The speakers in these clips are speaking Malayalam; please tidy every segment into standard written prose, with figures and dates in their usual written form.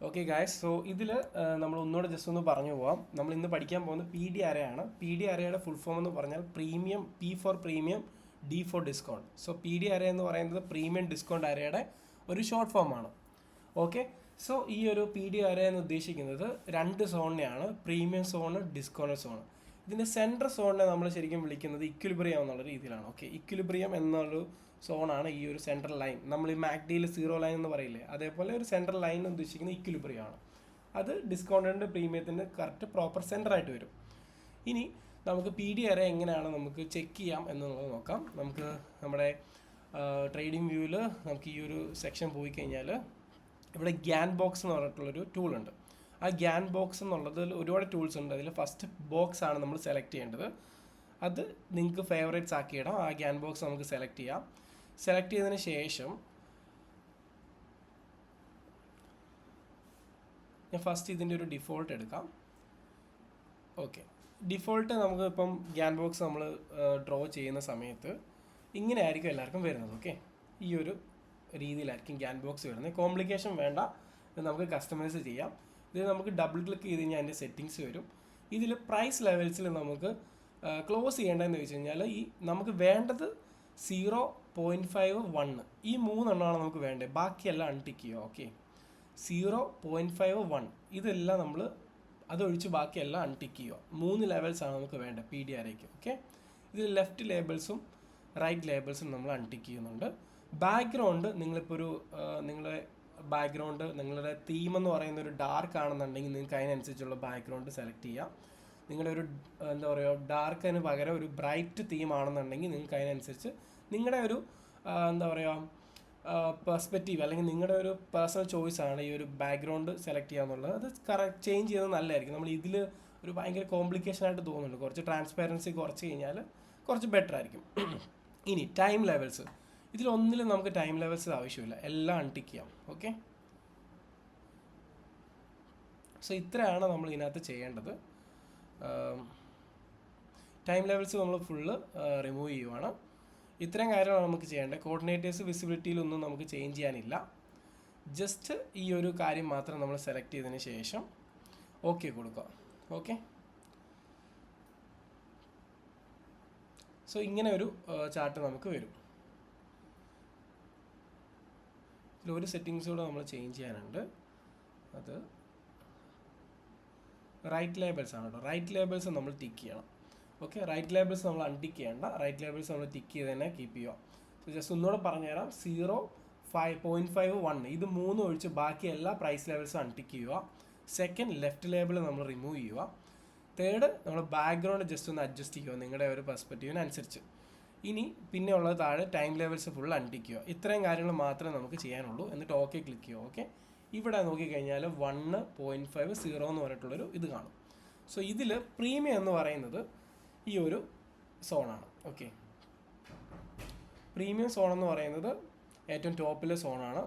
ഓക്കെ ഗായ്സ്, സോ ഇതിൽ നമ്മൾ ഒന്നുകൂടെ ജസ്റ്റ് ഒന്ന് പറഞ്ഞു പോവാം. നമ്മൾ ഇന്ന് പഠിക്കാൻ പോകുന്നത് പി ഡി അറയാണ്. പി ഡി അറയുടെ ഫുൾ ഫോം എന്ന് പറഞ്ഞാൽ premium, P for premium, D for discount. So P D array എന്ന് പറയുന്നത് പ്രീമിയം ഡിസ്കൗണ്ട് അറയുടെ ഒരു ഷോർട്ട് ഫോമാണ്. ഓക്കെ, സോ ഈ ഒരു പി ഡി അറ എന്ന് ഉദ്ദേശിക്കുന്നത് രണ്ട് സോണിനെയാണ്, പ്രീമിയം സോണ്, ഡിസ്കൗണ്ട് സോണ്. ഇതിൻ്റെ സെൻട്രൽ സോണിനെ നമ്മൾ ശരിക്കും വിളിക്കുന്നത് ഇക്വിലിബ്രിയം എന്നുള്ള രീതിയിലാണ്. ഓക്കെ, ഇക്വിലിബ്രിയം എന്നുള്ളൊരു സോണാണ് ഈ ഒരു സെൻട്രൽ ലൈൻ. നമ്മൾ ഈ മാക്ഡിയിൽ സീറോ ലൈൻ എന്ന് പറയില്ലേ, അതേപോലെ ഒരു സെൻട്രൽ ലൈൻ ഉദ്ദേശിക്കുന്ന ഇക്വിലിബ്രിയം ആണ്. അത് ഡിസ്കൗണ്ടിൻ്റെ പ്രീമിയത്തിൻ്റെ കറക്റ്റ് പ്രോപ്പർ സെൻറ്ററായിട്ട് വരും. ഇനി നമുക്ക് പി ഡി അറ എങ്ങനെയാണ് നമുക്ക് ചെക്ക് ചെയ്യാം എന്നുള്ളത് നോക്കാം. നമുക്ക് നമ്മുടെ ട്രേഡിംഗ് വ്യൂവിൽ നമുക്ക് ഈ ഒരു സെക്ഷൻ പോയി കഴിഞ്ഞാൽ ഇവിടെ ഗ്യാൻ ബോക്സ് എന്ന് പറഞ്ഞിട്ടുള്ളൊരു ടൂളുണ്ട്. ആ ഗ്യാൻ ബോക്സ് എന്നുള്ളതിൽ ഒരുപാട് ടൂൾസ് ഉണ്ട്. അതിൽ ഫസ്റ്റ് ബോക്സ് ആണ് നമ്മൾ സെലക്ട് ചെയ്യേണ്ടത്. അത് നിങ്ങൾക്ക് ഫേവറേറ്റ്സ് ആക്കിയിടാം. ആ ഗ്യാൻ ബോക്സ് നമുക്ക് സെലക്ട് ചെയ്യാം. സെലക്ട് ചെയ്തതിന് ശേഷം ഞാൻ ഫസ്റ്റ് ഇതിൻ്റെ ഒരു ഡിഫോൾട്ട് എടുക്കാം. ഓക്കെ, ഡിഫോൾട്ട് നമുക്ക് ഇപ്പം ഗ്യാൻ ബോക്സ് നമ്മൾ ഡ്രോ ചെയ്യുന്ന സമയത്ത് ഇങ്ങനെ ആയിരിക്കും എല്ലാവർക്കും വരുന്നത്. ഓക്കെ, ഈ ഒരു രീതിയിലായിരിക്കും ഗ്യാൻ ബോക്സ് വരുന്നത്. കോംപ്ലിക്കേഷൻ വേണ്ട, ഇത് നമുക്ക് കസ്റ്റമൈസ് ചെയ്യാം. ഇത് നമുക്ക് ഡബിൾ ക്ലിക്ക് ചെയ്ത് കഴിഞ്ഞാൽ അതിൻ്റെ സെറ്റിങ്സ് വരും. ഇതിൽ പ്രൈസ് ലെവൽസിൽ നമുക്ക് ക്ലോസ് ചെയ്യേണ്ടതെന്ന് വെച്ച് കഴിഞ്ഞാൽ ഈ നമുക്ക് വേണ്ടത് 0.5, 1 ഈ മൂന്നെണ്ണമാണ് നമുക്ക് വേണ്ടത്. ബാക്കിയെല്ലാം അൺടിക്ക് ചെയ്യുക. ഓക്കെ, 0.5, 1 ഇതെല്ലാം നമ്മൾ അതൊഴിച്ച് ബാക്കിയെല്ലാം അൺടിക്ക് ചെയ്യുക. 3 ലെവൽസാണ് നമുക്ക് വേണ്ടത് പി ഡി അറയ്ക്ക്. ഓക്കെ, ഇതിൽ ലെഫ്റ്റ് ലേബിൾസും റൈറ്റ് ലേബിൾസും നമ്മൾ അൺടിക്ക് ചെയ്യുന്നുണ്ട്. ബാക്ക്ഗ്രൗണ്ട് നിങ്ങളിപ്പോൾ ഒരു നിങ്ങളുടെ ബാക്ക്ഗ്രൗണ്ട് നിങ്ങളുടെ തീം എന്ന് പറയുന്ന ഒരു ഡാർക്ക് ആണെന്നുണ്ടെങ്കിൽ നിങ്ങൾക്ക് അതിനനുസരിച്ചുള്ള ബാക്ക്ഗ്രൗണ്ട് സെലക്ട് ചെയ്യാം. നിങ്ങളുടെ ഒരു എന്താ പറയുക ഡാർക്കിന് പകരം ഒരു ബ്രൈറ്റ് തീം ആണെന്നുണ്ടെങ്കിൽ നിങ്ങൾക്ക് അതിനനുസരിച്ച് നിങ്ങളുടെ ഒരു എന്താ പറയുക പെർസ്പെക്റ്റീവ് അല്ലെങ്കിൽ നിങ്ങളുടെ ഒരു പേഴ്സണൽ ചോയ്സാണ് ഈ ഒരു ബാക്ക്ഗ്രൗണ്ട് സെലക്ട് ചെയ്യാന്നുള്ളത്. അത് കറക്റ്റ് ചേഞ്ച് ചെയ്യുന്നത് നല്ലതായിരിക്കും. നമ്മൾ ഇതിൽ ഒരു ഭയങ്കര കോംപ്ലിക്കേഷൻ ആയിട്ട് തോന്നുന്നുണ്ട്. കുറച്ച് ട്രാൻസ്പാരൻസി കുറച്ച് കഴിഞ്ഞാൽ കുറച്ച് ബെറ്റർ ആയിരിക്കും. ഇനി ടൈം ലെവൽസ്, ഇതിലൊന്നിലും നമുക്ക് ടൈം ലെവൽസ് ആവശ്യമില്ല, എല്ലാം അൺടിക്ക് ചെയ്യാം. ഓക്കെ, സോ ഇത്രയാണ് നമ്മൾ ഇതിനകത്ത് ചെയ്യേണ്ടത്. ടൈം ലെവൽസ് നമ്മൾ ഫുള്ള് റിമൂവ് ചെയ്യുവാണ്. ഇത്രയും കാര്യങ്ങളാണ് നമുക്ക് ചെയ്യേണ്ടത്. കോർഡിനേറ്റേഴ്സ് വിസിബിലിറ്റിയിലൊന്നും നമുക്ക് ചേഞ്ച് ചെയ്യാനില്ല. ജസ്റ്റ് ഈ ഒരു കാര്യം മാത്രം നമ്മൾ സെലക്ട് ചെയ്തതിന് ശേഷം ഓക്കെ കൊടുക്കുക. ഓക്കെ, സോ ഇങ്ങനെ ഒരു ചാർട്ട് നമുക്ക് വരും. ഇതിലൊരു സെറ്റിങ്സ് കൂടെ നമ്മൾ ചേഞ്ച് ചെയ്യാനുണ്ട്. അത് റൈറ്റ് ലേബിൾസ് ആണ് കേട്ടോ. റൈറ്റ് ലേബിൾസ് നമ്മൾ ടിക്ക് ചെയ്യണം. ഓക്കെ, റൈറ്റ് ലേബിൾസ് നമ്മൾ അൺടിക്ക് ചെയ്യേണ്ട. റൈറ്റ് ലേബിൾസ് നമ്മൾ ടിക്ക് ചെയ്ത് തന്നെ കീപ്പ് ചെയ്യുക. സോ ജസ്റ്റ് ഒന്നുകൂടെ പറഞ്ഞുതരാം. 0.5, 1 ഇത് 3 ഒഴിച്ച് ബാക്കി എല്ലാ പ്രൈസ് ലെവൽസും അൺടിക്ക് ചെയ്യുക. സെക്കൻഡ് ലെഫ്റ്റ് ലേബിൾ നമ്മൾ റിമൂവ് ചെയ്യുക. തേർഡ് നമ്മൾ ബാക്ക്ഗ്രൗണ്ട് ജസ്റ്റ് ഒന്ന് അഡ്ജസ്റ്റ് ചെയ്യുക നിങ്ങളുടെ ഒരു പെർസ്പെക്റ്റീവിനനുസരിച്ച്. ഇനി പിന്നെ ഉള്ളത് താഴെ ടൈം ലെവൽസ് ഫുൾ അൺടിക്ക് ചെയ്യുക. ഇത്രയും കാര്യങ്ങൾ മാത്രമേ നമുക്ക് ചെയ്യാനുള്ളൂ. എന്നിട്ട് ഓക്കെ ക്ലിക്ക് ചെയ്യുക. ഓക്കെ, ഇവിടെ നോക്കിക്കഴിഞ്ഞാൽ 1.5, 0 എന്ന് പറഞ്ഞിട്ടുള്ളൊരു ഇത് കാണും. സോ ഇതിൽ പ്രീമിയം എന്ന് പറയുന്നത് ഈ ഒരു സോണാണ്. ഓക്കെ, പ്രീമിയം സോൺ എന്ന് പറയുന്നത് ഏറ്റവും ടോപ്പിലെ സോണാണ്.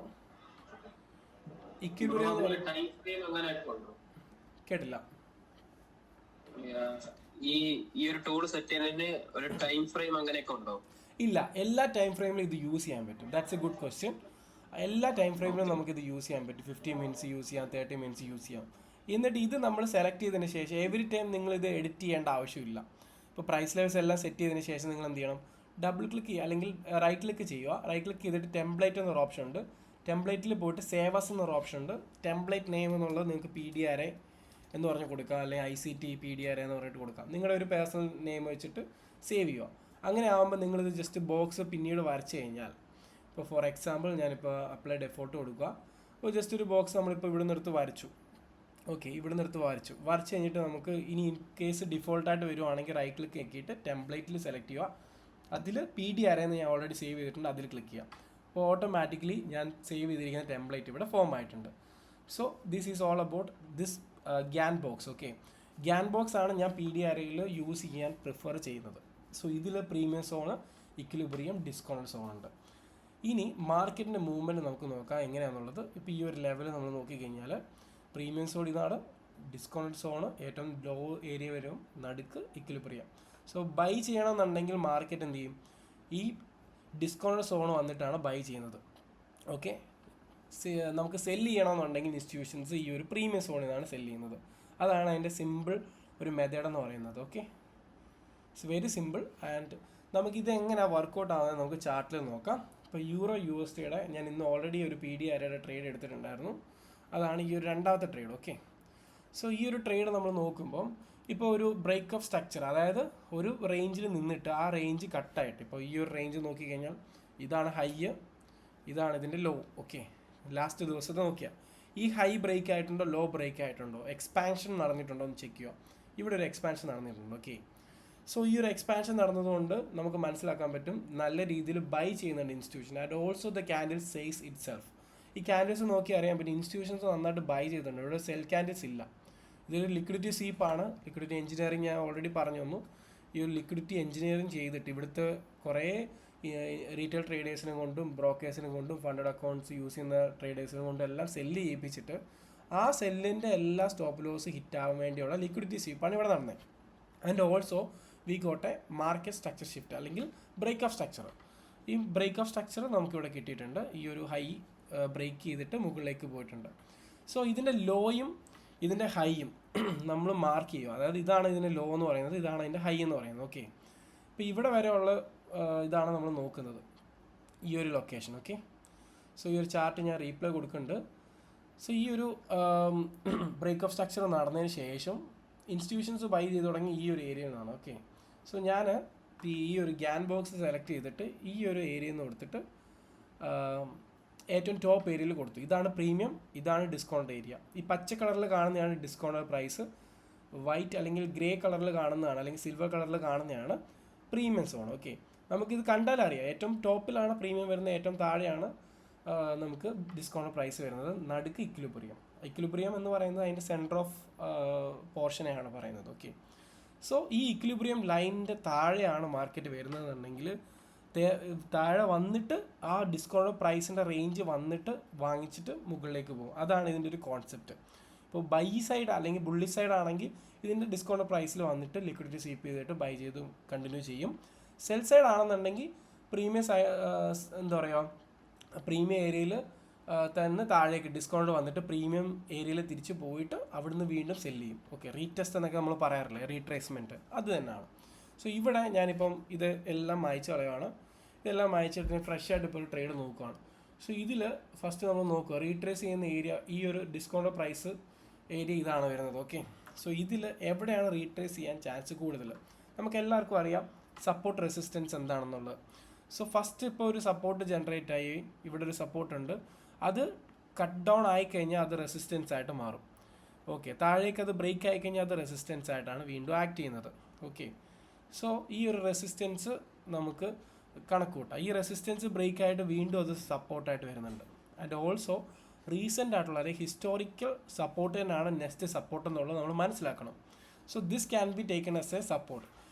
ഇക്വിലിബ്രിയം കേട്ടില്ല. ഈ ഒരു ടൂൾ സെറ്റ് ചെയ്യുന്നതിന് ഒരു ടൈം ഫ്രെയിം അങ്ങനെയൊക്കെ ഉണ്ടോ? ഇല്ല, എല്ലാ ടൈം ഫ്രെയിമിലും ഇത് യൂസ് ചെയ്യാൻ പറ്റും. That's A good question. എല്ലാ ടൈം ഫ്രെയിമിലും നമുക്കിത് യൂസ് ചെയ്യാൻ പറ്റും. 15 മിനിറ്റ്സ് യൂസ് ചെയ്യാം, 30 മിനിറ്റ്സ് യൂസ് ചെയ്യാം. എന്നിട്ട് ഇത് നമ്മൾ സെലക്ട് ചെയ്തതിന് ശേഷം എവറി ടൈം നിങ്ങളിത് എഡിറ്റ് ചെയ്യേണ്ട ആവശ്യമില്ല. ഇപ്പോൾ പ്രൈസ് ലെവൽസ് എല്ലാം സെറ്റ് ചെയ്തതിന് ശേഷം നിങ്ങൾ എന്ത് ചെയ്യണം, ഡബിൾ ക്ലിക്ക് ചെയ്യുക അല്ലെങ്കിൽ റൈറ്റ് ക്ലിക്ക് ചെയ്യുക. റൈറ്റ് ക്ലിക്ക് ചെയ്തിട്ട് ടെംപ്ലേറ്റ് എന്നൊരു ഓപ്ഷൻ ഉണ്ട്. ടെംപ്ലേറ്റിൽ പോയിട്ട് സേവസ് എന്നൊരു ഓപ്ഷൻ ഉണ്ട്. ടെംപ്ലേറ്റ് നെയിം എന്നുള്ളത് നിങ്ങൾക്ക് പി ഡി അറ എന്ന് പറഞ്ഞ് കൊടുക്കാം, അല്ലെങ്കിൽ ICT പി ഡി അറ എന്ന് പറഞ്ഞിട്ട് കൊടുക്കാം. നിങ്ങളുടെ ഒരു പേഴ്സണൽ നെയിം വെച്ചിട്ട് സേവ് ചെയ്യുക. അങ്ങനെ ആകുമ്പോൾ നിങ്ങളിത് ജസ്റ്റ് ബോക്സ് പിന്നീട് വരച്ച് കഴിഞ്ഞാൽ, ഇപ്പോൾ ഫോർ എക്സാമ്പിൾ ഞാനിപ്പോൾ അപ്ലൈ ഡെഫോൾട്ട് കൊടുക്കുക. അപ്പോൾ ജസ്റ്റ് ഒരു ബോക്സ് നമ്മളിപ്പോൾ ഇവിടെ നിന്നെടുത്ത് വരച്ചു. ഓക്കെ, ഇവിടെ നിന്നെടുത്ത് വരച്ച് കഴിഞ്ഞിട്ട് നമുക്ക് ഇനി ഇൻ കേസ് ഡിഫോൾട്ടായിട്ട് വരുവാണെങ്കിൽ റൈറ്റ് ക്ലിക്ക് ആക്കിയിട്ട് ടെംപ്ലേറ്റിൽ സെലക്ട് ചെയ്യുക. അതിൽ പി ഡി അറ എന്ന് ഞാൻ ഓൾറെഡി സേവ് ചെയ്തിട്ടുണ്ട്, അതിൽ ക്ലിക്ക് ചെയ്യാം. അപ്പോൾ ഓട്ടോമാറ്റിക്കലി ഞാൻ സേവ് ചെയ്തിരിക്കുന്ന ടെംപ്ലേറ്റ് ഇവിടെ ഫോം ആയിട്ടുണ്ട്. So this is all about this Gyan box. Okay, Gyan box ആണ് ഞാൻ പി ഡി അറയിൽ യൂസ് ചെയ്യാൻ പ്രിഫർ ചെയ്യുന്നത്. സോ ഇതിൽ premium zone, equilibrium, discount zone ഉണ്ട്. ഇനി മാർക്കറ്റിൻ്റെ മൂവ്മെൻറ്റ് നമുക്ക് നോക്കാം എങ്ങനെയാണെന്നുള്ളത്. ഇപ്പോൾ ഈ ഒരു ലെവൽ നമ്മൾ നോക്കിക്കഴിഞ്ഞാൽ പ്രീമിയം സോൺ ഇതാണ്, ഡിസ്കൗണ്ട് സോണ് ഏറ്റവും ലോ ഏരിയ വരും, നടുക്ക് ഇക്വിലിബ്രിയം. സോ ബൈ ചെയ്യണമെന്നുണ്ടെങ്കിൽ മാർക്കറ്റ് എന്ത് ചെയ്യും, ഈ ഡിസ്കൗണ്ട് സോൺ വന്നിട്ടാണ് ബൈ ചെയ്യുന്നത്. ഓക്കെ, നമുക്ക് സെല്ല് ചെയ്യണമെന്നുണ്ടെങ്കിൽ ഇൻസ്റ്റിറ്റ്യൂഷൻസ് ഈ ഒരു പ്രീമിയം സോണിൽ നിന്നാണ് സെല്ല് ചെയ്യുന്നത്. അതാണ് അതിൻ്റെ സിമ്പിൾ ഒരു മെത്തേഡ് എന്ന് പറയുന്നത്. Okay, it's very simple. And നമുക്കിത് എങ്ങനെയാണ് വർക്കൗട്ട് ആവുന്നത് നമുക്ക് ചാർട്ടിൽ നോക്കാം. ഇപ്പോൾ യൂറോ USDയുടെ ഞാൻ ഇന്ന് ഓൾറെഡി ഒരു PDRയുടെ ട്രേഡ് എടുത്തിട്ടുണ്ടായിരുന്നു. അതാണ് ഈ ഒരു രണ്ടാമത്തെ ട്രേഡ്. ഓക്കെ, സോ ഈ ഒരു ട്രേഡ് നമ്മൾ നോക്കുമ്പം ഇപ്പോൾ ഒരു ബ്രേക്ക് ഓഫ് സ്ട്രക്ചർ, അതായത് ഒരു റേഞ്ചിൽ നിന്നിട്ട് ആ റേഞ്ച് കട്ടായിട്ട്, ഇപ്പോൾ ഈ ഒരു റേഞ്ച് നോക്കിക്കഴിഞ്ഞാൽ ഇതാണ് ഹൈ, ഇതാണ് ഇതിൻ്റെ ലോ. ഓക്കെ, ലാസ്റ്റ് ദിവസത്തെ നോക്കിയാൽ ഈ ഹൈ ബ്രേക്ക് ആയിട്ടുണ്ടോ, ലോ ബ്രേക്ക് ആയിട്ടുണ്ടോ, എക്സ്പാൻഷൻ നടന്നിട്ടുണ്ടോ എന്ന് ചെക്ക് ചെയ്യുക. ഇവിടെ ഒരു എക്സ്പാൻഷൻ നടന്നിട്ടുണ്ട്. ഓക്കെ, സോ ഈ ഒരു എക്സ്പാൻഷൻ നടന്നതുകൊണ്ട് നമുക്ക് മനസ്സിലാക്കാൻ പറ്റും നല്ല രീതിയിൽ ബൈ ചെയ്യുന്നുണ്ട് institution. And also the candle says it self. ഈ ക്യാൻഡിൽസ് നോക്കി അറിയാൻ പറ്റും ഇൻസ്റ്റിറ്റ്യൂഷൻസ് നന്നായിട്ട് ബൈ ചെയ്തിട്ടുണ്ട്. ഇവിടെ സെൽ ക്യാൻഡിൽസ് ഇല്ല. ഇതൊരു ലിക്വിഡിറ്റി സ്വീപ്പാണ്. ലിക്വിഡിറ്റി എഞ്ചിനീയറിംഗ് ഞാൻ ഓൾറെഡി പറഞ്ഞു തന്നു. ഈ ഒരു ലിക്വിഡിറ്റി എഞ്ചിനീയറിംഗ് ചെയ്തിട്ട് ഇവിടുത്തെ കുറേ റീറ്റെയിൽ ട്രേഡേഴ്സിനെ കൊണ്ടും ബ്രോക്കേഴ്സിനെ കൊണ്ടും ഫണ്ടഡ് അക്കൗണ്ട്സ് യൂസ് ചെയ്യുന്ന ട്രേഡേഴ്സിനെ കൊണ്ടും എല്ലാം സെല്ല് ചെയ്യിപ്പിച്ചിട്ട് ആ സെല്ലിൻ്റെ എല്ലാ സ്റ്റോപ്പ് ലോസ് ഹിറ്റ് ആവാൻ വേണ്ടിയുള്ള ലിക്വിഡിറ്റി സ്വീപ്പാണ് ഇവിടെ നടന്നത്. And also we got A market structure shift അല്ലെങ്കിൽ ബ്രേക്ക് ഓഫ് സ്ട്രക്ചർ. ഈ ബ്രേക്ക് ഓഫ് സ്ട്രക്ചർ നമുക്കിവിടെ കിട്ടിയിട്ടുണ്ട്. ഈ ഒരു ഹൈ ബ്രേക്ക് ചെയ്തിട്ട് മുകളിലേക്ക് പോയിട്ടുണ്ട്. സോ ഇതിൻ്റെ ലോയും ഇതിൻ്റെ ഹൈയും നമ്മൾ മാർക്ക് ചെയ്യും. അതായത് ഇതാണ് ഇതിൻ്റെ ലോ എന്ന് പറയുന്നത്, ഇതാണ് ഇതിൻ്റെ ഹൈ എന്ന് പറയുന്നത്. ഓക്കെ, അപ്പോൾ ഇവിടെ വരെയുള്ള ഇതാണ് നമ്മൾ നോക്കുന്നത്, ഈ ഒരു ലൊക്കേഷൻ. ഓക്കെ, സോ ഈ ഒരു ചാർട്ട് ഞാൻ റീപ്ലൈ കൊടുക്കുന്നുണ്ട്. സോ ഈ ഒരു ബ്രേക്ക് ഓഫ് സ്ട്രക്ചർ നടന്നതിന് ശേഷം ഇൻസ്റ്റിറ്റ്യൂഷൻസ് ബൈ ചെയ്ത് തുടങ്ങി ഈ ഒരു ഏരിയയിൽ നിന്നാണ്. ഓക്കെ, സോ ഞാൻ ഈ ഒരു ഗ്യാൻ ബോക്സ് സെലക്ട് ചെയ്തിട്ട് ഈ ഒരു ഏരിയയിൽ നിന്ന് കൊടുത്തിട്ട് ഏറ്റവും ടോപ്പ് ഏരിയയിൽ കൊടുത്തു. ഇതാണ് പ്രീമിയം, ഇതാണ് ഡിസ്കൗണ്ട് ഏരിയ. ഈ പച്ച കളറിൽ കാണുന്നതാണ് ഡിസ്കൗണ്ട് പ്രൈസ്, വൈറ്റ് അല്ലെങ്കിൽ ഗ്രേ കളറിൽ കാണുന്നതാണ് അല്ലെങ്കിൽ സിൽവർ കളറിൽ കാണുന്നതാണ് പ്രീമിയം സോൺ. ഓക്കെ, നമുക്കിത് കണ്ടാൽ അറിയാം ഏറ്റവും ടോപ്പിലാണ് പ്രീമിയം വരുന്നത്, ഏറ്റവും താഴെയാണ് നമുക്ക് ഡിസ്കൗണ്ട് പ്രൈസ് വരുന്നത്. നടുക്ക് ഇക്വിലിബ്രിയം എന്ന് പറയുന്നത് അതിൻ്റെ സെൻറ്റർ ഓഫ് പോർഷനെയാണ് പറയുന്നത്. ഓക്കെ, സോ ഈ ഇക്വിലിബ്രിയം ലൈനിൻ്റെ താഴെയാണ് മാർക്കറ്റ് വരുന്നതെന്നുണ്ടെങ്കിൽ താഴെ വന്നിട്ട് ആ ഡിസ്കൗണ്ട് പ്രൈസിൻ്റെ റേഞ്ച് വന്നിട്ട് വാങ്ങിച്ചിട്ട് മുകളിലേക്ക് പോകും. അതാണ് ഇതിൻ്റെ ഒരു കോൺസെപ്റ്റ്. ഇപ്പോൾ ബൈ സൈഡ് അല്ലെങ്കിൽ ബുള്ളി സൈഡ് ആണെങ്കിൽ ഇതിൻ്റെ ഡിസ്കൗണ്ട് പ്രൈസിൽ വന്നിട്ട് ലിക്വിഡിറ്റി സ്വീപ്പ് ചെയ്തിട്ട് ബൈ ചെയ്ത് കണ്ടിന്യൂ ചെയ്യും. സെൽ സൈഡ് ആണെന്നുണ്ടെങ്കിൽ പ്രീമിയം എന്താ പറയുക, പ്രീമിയം ഏരിയയിൽ തന്നെ താഴേക്ക് ഡിസ്കൗണ്ട് വന്നിട്ട് പ്രീമിയം ഏരിയയിൽ തിരിച്ച് പോയിട്ട് അവിടുന്ന് വീണ്ടും സെല്ല് ചെയ്യും. ഓക്കെ, റീടെസ്റ്റ് എന്നൊക്കെ നമ്മൾ പറയാറില്ലേ, റീട്രേസ്മെൻറ്റ്, അത് തന്നെയാണ്. സോ ഇവിടെ ഞാനിപ്പം ഇത് എല്ലാം മായ്ച്ച് കളയുവാണ്. ഇതെല്ലാം മായ്ച്ചിട്ട് ഫ്രഷ് ആയിട്ട് ഇപ്പോൾ ഒരു ട്രേഡ് നോക്കുകയാണ്. സോ ഇതിൽ ഫസ്റ്റ് നമ്മൾ നോക്കുക റീട്രേസ് ചെയ്യുന്ന ഏരിയ, ഈ ഒരു ഡിസ്കൗണ്ട് പ്രൈസ് ഏരിയ ഇതാണ് വരുന്നത്. ഓക്കെ, സോ ഇതിൽ എവിടെയാണ് റീട്രേസ് ചെയ്യാൻ ചാൻസ് കൂടുതൽ? നമുക്ക് എല്ലാവർക്കും അറിയാം സപ്പോർട്ട് റെസിസ്റ്റൻസ് എന്താണെന്നുള്ളത്. സോ ഫസ്റ്റ് ഇപ്പോൾ ഒരു സപ്പോർട്ട് ജനറേറ്റ് ആയി, ഇവിടെ ഒരു സപ്പോർട്ട് ഉണ്ട്, അത് കട്ട് ഡൗൺ ആയിക്കഴിഞ്ഞാൽ അത് റെസിസ്റ്റൻസ് ആയിട്ട് മാറും. ഓക്കെ, താഴേക്ക് അത് ബ്രേക്ക് ആയിക്കഴിഞ്ഞാൽ അത് റെസിസ്റ്റൻസ് ആയിട്ടാണ് വീണ്ടും ആക്ട് ചെയ്യുന്നത്. ഓക്കെ, സോ ഈ ഒരു റെസിസ്റ്റൻസ് നമുക്ക് കണക്ക് കൂട്ടാം. ഈ റെസിസ്റ്റൻസ് ബ്രേക്ക് ആയിട്ട് വീണ്ടും അത് സപ്പോർട്ടായിട്ട് വരുന്നുണ്ട്. ആൻഡ് ഓൾസോ റീസെൻ്റ് ആയിട്ടുള്ള അല്ലെങ്കിൽ ഹിസ്റ്റോറിക്കൽ സപ്പോർട്ട് തന്നെയാണ് നെക്സ്റ്റ് സപ്പോർട്ട് എന്നുള്ളത് നമ്മൾ മനസ്സിലാക്കണം. So this can be taken as A support.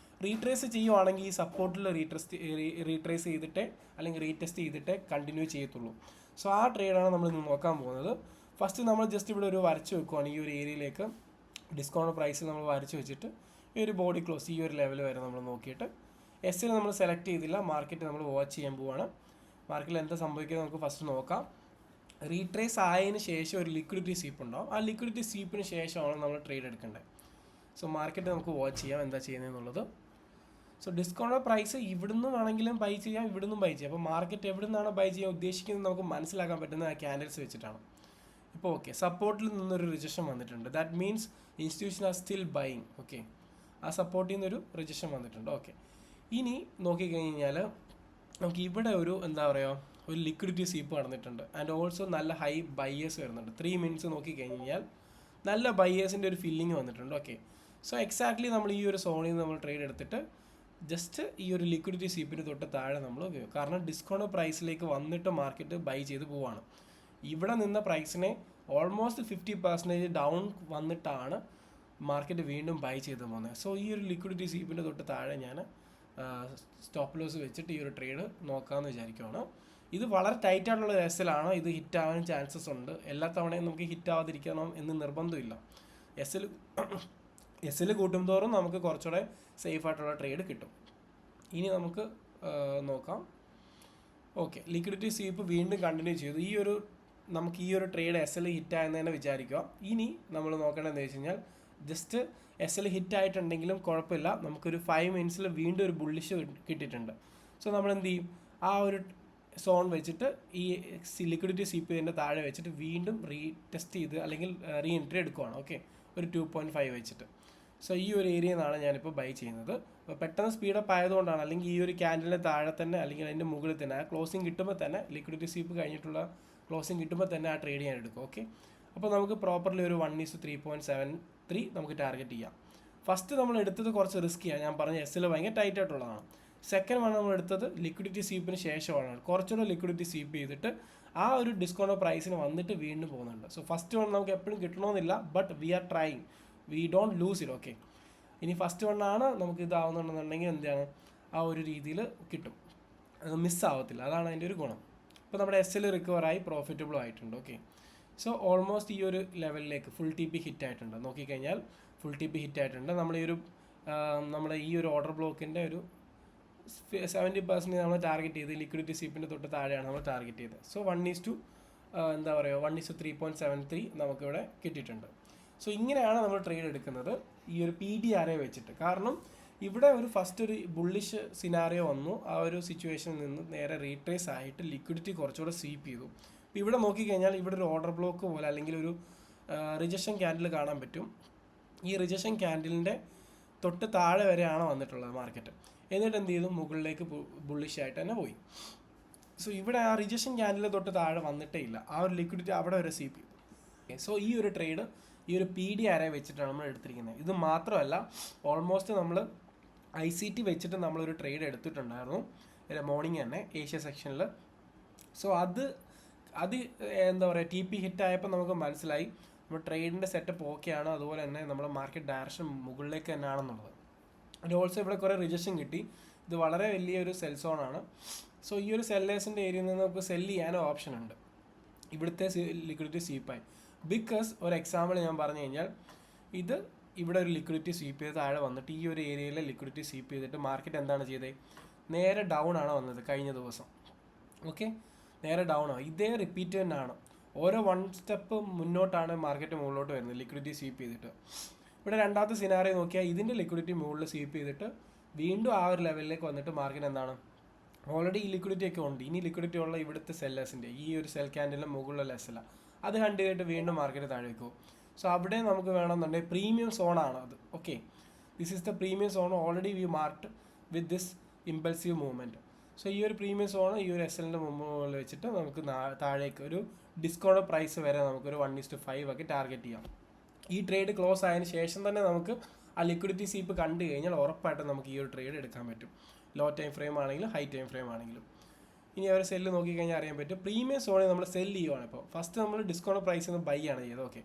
Retrace ചെയ്യുവാണെങ്കിൽ ഈ സപ്പോർട്ടിൽ റീട്രേസ് ചെയ്തിട്ടേ അല്ലെങ്കിൽ റീടെസ്റ്റ് ചെയ്തിട്ടേ കണ്ടിന്യൂ ചെയ്യത്തുള്ളൂ. സോ ആ ട്രേഡാണ് നമ്മൾ ഇന്ന് നോക്കാൻ പോകുന്നത്. ഫസ്റ്റ് നമ്മൾ ജസ്റ്റ് ഇവിടെ ഒരു വരച്ച് വെക്കുവാണ്. ഈ ഒരു ഏരിയയിലേക്ക് ഡിസ്കൗണ്ട് പ്രൈസ് നമ്മൾ വരച്ച് വെച്ചിട്ട് ഈ ഒരു ബോഡി ക്ലോസ് ഈ ഒരു ലെവൽ വരെ നമ്മൾ നോക്കിയിട്ട് എസ്സിൽ നമ്മൾ സെലക്ട് ചെയ്തില്ല, മാർക്കറ്റ് നമ്മൾ വാച്ച് ചെയ്യാൻ പോവുകയാണ്. മാർക്കറ്റിൽ എന്താ സംഭവിക്കുന്നത് നമുക്ക് ഫസ്റ്റ് നോക്കാം. റീട്രേസ് ആയതിന് ശേഷം ഒരു ലിക്വിഡിറ്റി സ്വീപ്പ് ഉണ്ടാവും. ആ ലിക്വിഡിറ്റി സ്വീപ്പിന് ശേഷമാണ് നമ്മൾ ട്രേഡ് എടുക്കേണ്ടത്. സോ മാർക്കറ്റ് നമുക്ക് വാച്ച് ചെയ്യാം എന്താ ചെയ്യുന്നതെന്നുള്ളത്. സോ ഡിസ്കൗണ്ട് പ്രൈസ് ഇവിടുന്ന് വേണമെങ്കിലും ബൈ ചെയ്യാം, ഇവിടുന്നും ബൈ ചെയ്യാം. അപ്പോൾ മാർക്കറ്റ് എവിടെ നിന്നാണ് ബൈ ചെയ്യാൻ ഉദ്ദേശിക്കുന്നത് നമുക്ക് മനസ്സിലാക്കാൻ പറ്റുന്ന ആ ക്യാൻഡിൽസ് വെച്ചിട്ടാണ്. ഇപ്പോൾ ഓക്കെ, സപ്പോർട്ടിൽ നിന്നൊരു റിജക്ഷൻ വന്നിട്ടുണ്ട്. That means institution are still buying. Okay, ആ സപ്പോർട്ടിൽ നിന്നൊരു റിജക്ഷൻ വന്നിട്ടുണ്ട്. ഓക്കെ, ഇനി നോക്കിക്കഴിഞ്ഞാൽ നമുക്ക് ഇവിടെ ഒരു എന്താ പറയുക ഒരു ലിക്വിഡിറ്റി സ്വീപ്പ് നടന്നിട്ടുണ്ട്. ആൻഡ് ഓൾസോ നല്ല ഹൈ ബയേഴ്സ് വരുന്നുണ്ട്. 3 മിനിറ്റ്സ് നോക്കിക്കഴിഞ്ഞാൽ നല്ല ബയേഴ്സിൻ്റെ ഒരു ഫില്ലിങ് വന്നിട്ടുണ്ട്. ഓക്കെ, സോ എക്സാക്ട്ലി നമ്മൾ ഈ ഒരു സോണിൽ നിന്ന് നമ്മൾ ട്രേഡ് എടുത്തിട്ട് ജസ്റ്റ് ഈ ഒരു ലിക്വിഡിറ്റി സ്വീപ്പിന് തൊട്ട് താഴെ നമ്മൾ ഉപയോഗിക്കും. കാരണം ഡിസ്കൗണ്ട് പ്രൈസിലേക്ക് വന്നിട്ട് മാർക്കറ്റ് ബൈ ചെയ്ത് പോവാണ്. ഇവിടെ നിന്ന പ്രൈസിനെ ഓൾമോസ്റ്റ് 50% ഡൗൺ വന്നിട്ടാണ് മാർക്കറ്റ് വീണ്ടും ബൈ ചെയ്ത് പോകുന്നത്. സോ ഈ ഒരു ലിക്വിഡിറ്റി സ്വീപ്പിൻ്റെ തൊട്ട് താഴെ ഞാൻ സ്റ്റോപ്പ് ലോസ് വെച്ചിട്ട് ഈ ഒരു ട്രേഡ് നോക്കാമെന്ന് വിചാരിക്കുകയാണ്. ഇത് വളരെ ടൈറ്റ് ആയിട്ടുള്ള എസ്സിലാണ്. ഇത് ഹിറ്റ് ആവാൻ ചാൻസസ് ഉണ്ട്. എല്ലാ തവണയും നമുക്ക് ഹിറ്റ് ആവാതിരിക്കണം എന്ന് നിർബന്ധമില്ല. എസ്സിൽ കൂട്ടും തോറും നമുക്ക് കുറച്ചുകൂടെ സേഫ് ആയിട്ടുള്ള ട്രേഡ് കിട്ടും. ഇനി നമുക്ക് നോക്കാം. ഓക്കെ, ലിക്വിഡിറ്റി സ്വീപ്പ് വീണ്ടും കണ്ടിന്യൂ ചെയ്തു. ഈ ഒരു നമുക്ക് ഈ ഒരു ട്രേഡ് എസ് എൽ ഹിറ്റായെന്ന് തന്നെ വിചാരിക്കുക. ഇനി നമ്മൾ നോക്കേണ്ടതെന്ന് വെച്ച് കഴിഞ്ഞാൽ ജസ്റ്റ് എസ് എൽ ഹിറ്റായിട്ടുണ്ടെങ്കിലും കുഴപ്പമില്ല, നമുക്കൊരു 5 മിനിറ്റ്സിൽ വീണ്ടും ഒരു ബുള്ളിഷ് കിട്ടിയിട്ടുണ്ട്. സോ നമ്മൾ എന്ത് ചെയ്യും, ആ ഒരു സോൺ വെച്ചിട്ട് ഈ ലിക്വിഡിറ്റി സി പി ഐൻ്റെ താഴെ വെച്ചിട്ട് വീണ്ടും ടെസ്റ്റ് ചെയ്ത് അല്ലെങ്കിൽ റീ എൻട്രി എടുക്കുവാണ്. ഓക്കെ, ഒരു 2.5 വെച്ചിട്ട്. സോ ഈ ഒരു ഏരിയയിൽ നിന്നാണ് ഞാനിപ്പോൾ ബൈ ചെയ്യുന്നത്. അപ്പോൾ പെട്ടെന്ന് സ്പീഡപ്പ് ആയതുകൊണ്ടാണ്, അല്ലെങ്കിൽ ഈ ഒരു ക്യാൻഡലിൻ്റെ താഴെ തന്നെ അല്ലെങ്കിൽ അതിൻ്റെ മുകളിൽ തന്നെ ആ ക്ലോസിങ് കിട്ടുമ്പോൾ തന്നെ ലിക്വിഡിറ്റി സ്വീപ്പ് കഴിഞ്ഞിട്ടുള്ള ക്ലോസിങ് കിട്ടുമ്പോൾ തന്നെ ആ ട്രേഡ് ചെയ്യാൻ എടുക്കും. ഓക്കെ, അപ്പോൾ നമുക്ക് പ്രോപ്പർലി ഒരു 1:3.73 നമുക്ക് ടാർഗറ്റ് ചെയ്യാം. ഫസ്റ്റ് നമ്മൾ എടുത്തത് കുറച്ച് റിസ്ക്കിയാണ്, ഞാൻ പറഞ്ഞ എസ് എൽ ഭയങ്കര ടൈറ്റ് ആയിട്ടുള്ളതാണ്. സെക്കൻഡ് വൺ നമ്മൾ എടുത്തത് ലിക്വിഡിറ്റി സ്വീപ്പിന് ശേഷമാണ്, കുറച്ചുകൂടെ ലിക്വിഡിറ്റി സ്വീപ്പ് ചെയ്തിട്ട് ആ ഒരു ഡിസ്കൗണ്ട് പ്രൈസിന് വന്നിട്ട് വീണ്ടും പോകുന്നുണ്ട്. സോ ഫസ്റ്റ് വൺ നമുക്ക് എപ്പോഴും കിട്ടണമെന്നില്ല, but we are trying, we don't lose it. Okay, ഇനി ഫസ്റ്റ് വണ്ണാണ് നമുക്ക് ഇതാവുന്നുണ്ടെന്നുണ്ടെങ്കിൽ എന്താണ് ആ ഒരു രീതിയിൽ കിട്ടും, അത് മിസ്സാവത്തില്ല, അതാണ് അതിൻ്റെ ഒരു ഗുണം. ഇപ്പോൾ നമ്മുടെ എസ് എൽ റിക്കവറായി പ്രോഫിറ്റബിളും ആയിട്ടുണ്ട്. ഓക്കെ, സോ ഓൾമോസ്റ്റ് ഈ ഒരു ലെവലിലേക്ക് ഫുൾ ടി പി ഹിറ്റ് ആയിട്ടുണ്ട്. നോക്കിക്കഴിഞ്ഞാൽ ഫുൾ ടി പി ഹിറ്റ് ആയിട്ടുണ്ട്. നമ്മുടെ ഈ ഒരു ഓർഡർ ബ്ലോക്കിൻ്റെ ഒരു 70% നമ്മൾ ടാർഗറ്റ് ചെയ്ത് ലിക്വിഡിറ്റി സീപ്പിൻ്റെ തൊട്ട് താഴെയാണ് നമ്മൾ ടാർഗറ്റ് ചെയ്തത്. സോ 1:3.73 നമുക്കിവിടെ കിട്ടിയിട്ടുണ്ട്. സോ ഇങ്ങനെയാണ് നമ്മൾ ട്രേഡ് എടുക്കുന്നത് ഈ ഒരു PDRA വെച്ചിട്ട്. കാരണം ഇവിടെ ഒരു ഫസ്റ്റ് ഒരു ബുള്ളിഷ് സിനാറിയോ വന്നു, ആ ഒരു സിറ്റുവേഷനിൽ നിന്ന് നേരെ റീട്രേസ് ആയിട്ട് ലിക്വിഡിറ്റി കുറച്ചുകൂടെ സ്വീപ്പ് ചെയ്തു. ഇപ്പോൾ ഇവിടെ നോക്കിക്കഴിഞ്ഞാൽ ഇവിടെ ഒരു ഓർഡർ ബ്ലോക്ക് പോലെ അല്ലെങ്കിൽ ഒരു റിജക്ഷൻ ക്യാൻഡിൽ കാണാൻ പറ്റും. ഈ റിജക്ഷൻ ക്യാൻഡിലിൻ്റെ തൊട്ട് താഴെ വരെയാണ് വന്നിട്ടുള്ളത് മാർക്കറ്റ്. എന്നിട്ട് എന്ത് ചെയ്തു, മുകളിലേക്ക് ബുള്ളിഷ് ആയിട്ട് തന്നെ പോയി. സോ ഇവിടെ ആ റിജക്ഷൻ ക്യാൻഡിൽ തൊട്ട് താഴെ വന്നിട്ടേ ഇല്ല, ആ ഒരു ലിക്വിഡിറ്റി അവിടെ വരെ സ്വീപ്പ് ചെയ്തു. സോ ഈ ഒരു ട്രേഡ് ഈ ഒരു PDRA വെച്ചിട്ടാണ് നമ്മൾ എടുത്തിരിക്കുന്നത്. ഇത് മാത്രമല്ല, ഓൾമോസ്റ്റ് നമ്മൾ ICT വെച്ചിട്ട് നമ്മളൊരു ട്രേഡ് എടുത്തിട്ടുണ്ടായിരുന്നു മോർണിംഗ് തന്നെ ഏഷ്യ സെക്ഷനിൽ. സോ അത് എന്താ പറയുക, TP ഹിറ്റായപ്പോൾ നമുക്ക് മനസ്സിലായി നമ്മുടെ ട്രേഡിൻ്റെ സെറ്റപ്പ് ഓക്കെയാണ്, അതുപോലെ തന്നെ നമ്മുടെ മാർക്കറ്റ് ഡയറക്ഷൻ മുകളിലേക്ക് തന്നെയാണെന്നുള്ളത്. ആൻഡ് ഓൾസോ ഇവിടെ കുറേ റിജക്ഷൻ കിട്ടി, ഇത് വളരെ വലിയൊരു സെൽ സോണാണ്. സോ ഈ ഒരു സെല്ലേഴ്സിൻ്റെ ഏരിയയിൽ നിന്ന് നമുക്ക് സെല്ല് ചെയ്യാനോ ഓപ്ഷൻ ഉണ്ട് ഇവിടുത്തെ ലിക്വിഡിറ്റി സ്വീപ്പായി. ബിക്കോസ് ഒരു എക്സാമ്പിൾ ഞാൻ പറഞ്ഞു കഴിഞ്ഞാൽ, ഇത് ഇവിടെ ഒരു ലിക്വിഡിറ്റി സ്വീപ്പ് ചെയ്ത് താഴെ വന്നിട്ട് ഈ ഒരു ഏരിയയിലെ ലിക്വിഡിറ്റി സ്വീപ്പ് ചെയ്തിട്ട് മാർക്കറ്റ് എന്താണ് ചെയ്തത്, നേരെ ഡൗൺ ആണ് വന്നത് കഴിഞ്ഞ ദിവസം. ഓക്കെ, നേരെ ഡൗൺ ആണ്, ഇതേ റിപ്പീറ്റ് തന്നെയാണ്, ഓരോ 1 സ്റ്റെപ്പ് മുന്നോട്ടാണ് മാർക്കറ്റ് മുകളിലോട്ട് വരുന്നത് ലിക്വിഡിറ്റി സ്വീപ്പ് ചെയ്തിട്ട്. ഇവിടെ രണ്ടാമത്തെ സിനാറിയോ നോക്കിയാൽ ഇതിൻ്റെ ലിക്വിഡിറ്റി മുകളിൽ സ്വീപ്പ് ചെയ്തിട്ട് വീണ്ടും ആ ഒരു ലെവലിലേക്ക് വന്നിട്ട് മാർക്കറ്റ് എന്താണ്, ഓൾറെഡി ഈ ലിക്വിഡിറ്റി ഒക്കെ ഉണ്ട്, ഇനി ലിക്വിഡിറ്റി ഉള്ള ഇവിടുത്തെ സെല്ലേഴ്സിൻ്റെ ഈ ഒരു സെൽ ക്യാൻഡിലിൻ്റെ മുകളിലുള്ള ലെസ്സല്ല, അത് കണ്ടു കഴിഞ്ഞിട്ട് വീണ്ടും മാർക്കറ്റ് താഴെ വയ്ക്കും. സോ അവിടെ നമുക്ക് വേണമെന്നുണ്ടെങ്കിൽ പ്രീമിയം സോണാണ് അത്. Okay, this is the premium zone, already we marked with this impulsive movement. So ഈ ഒരു പ്രീമിയം സോൺ ഈ ഒരു SLൻ്റെ മുകളിൽ വെച്ചിട്ട് നമുക്ക് താഴേക്ക് ഒരു ഡിസ്കൗണ്ട് പ്രൈസ് വരെ നമുക്കൊരു 1:5 ഒക്കെ ടാർഗറ്റ് ചെയ്യാം. ഈ ട്രേഡ് ക്ലോസ് ആയതിനു ശേഷം തന്നെ നമുക്ക് ആ ലിക്വിഡിറ്റി സ്വീപ്പ് കണ്ടു കഴിഞ്ഞാൽ ഉറപ്പായിട്ടും നമുക്ക് ഈ ഒരു ട്രേഡ് എടുക്കാൻ പറ്റും, ലോ ടൈം ഫ്രെയിം ആണെങ്കിലും ഹൈ ടൈം ഫ്രെയിം ആണെങ്കിലും. ഇനി അവർ സെല്ല് നോക്കിക്കഴിഞ്ഞാൽ അറിയാൻ പറ്റും, പ്രീമിയം സോണിൽ നമ്മൾ സെല്ല് ചെയ്യുവാണ്. ഇപ്പോൾ ഫസ്റ്റ് നമ്മൾ ഡിസ്കൗണ്ട് പ്രൈസിൽ നിന്ന് ബൈ ആണ് ചെയ്തത്. ഓക്കെ,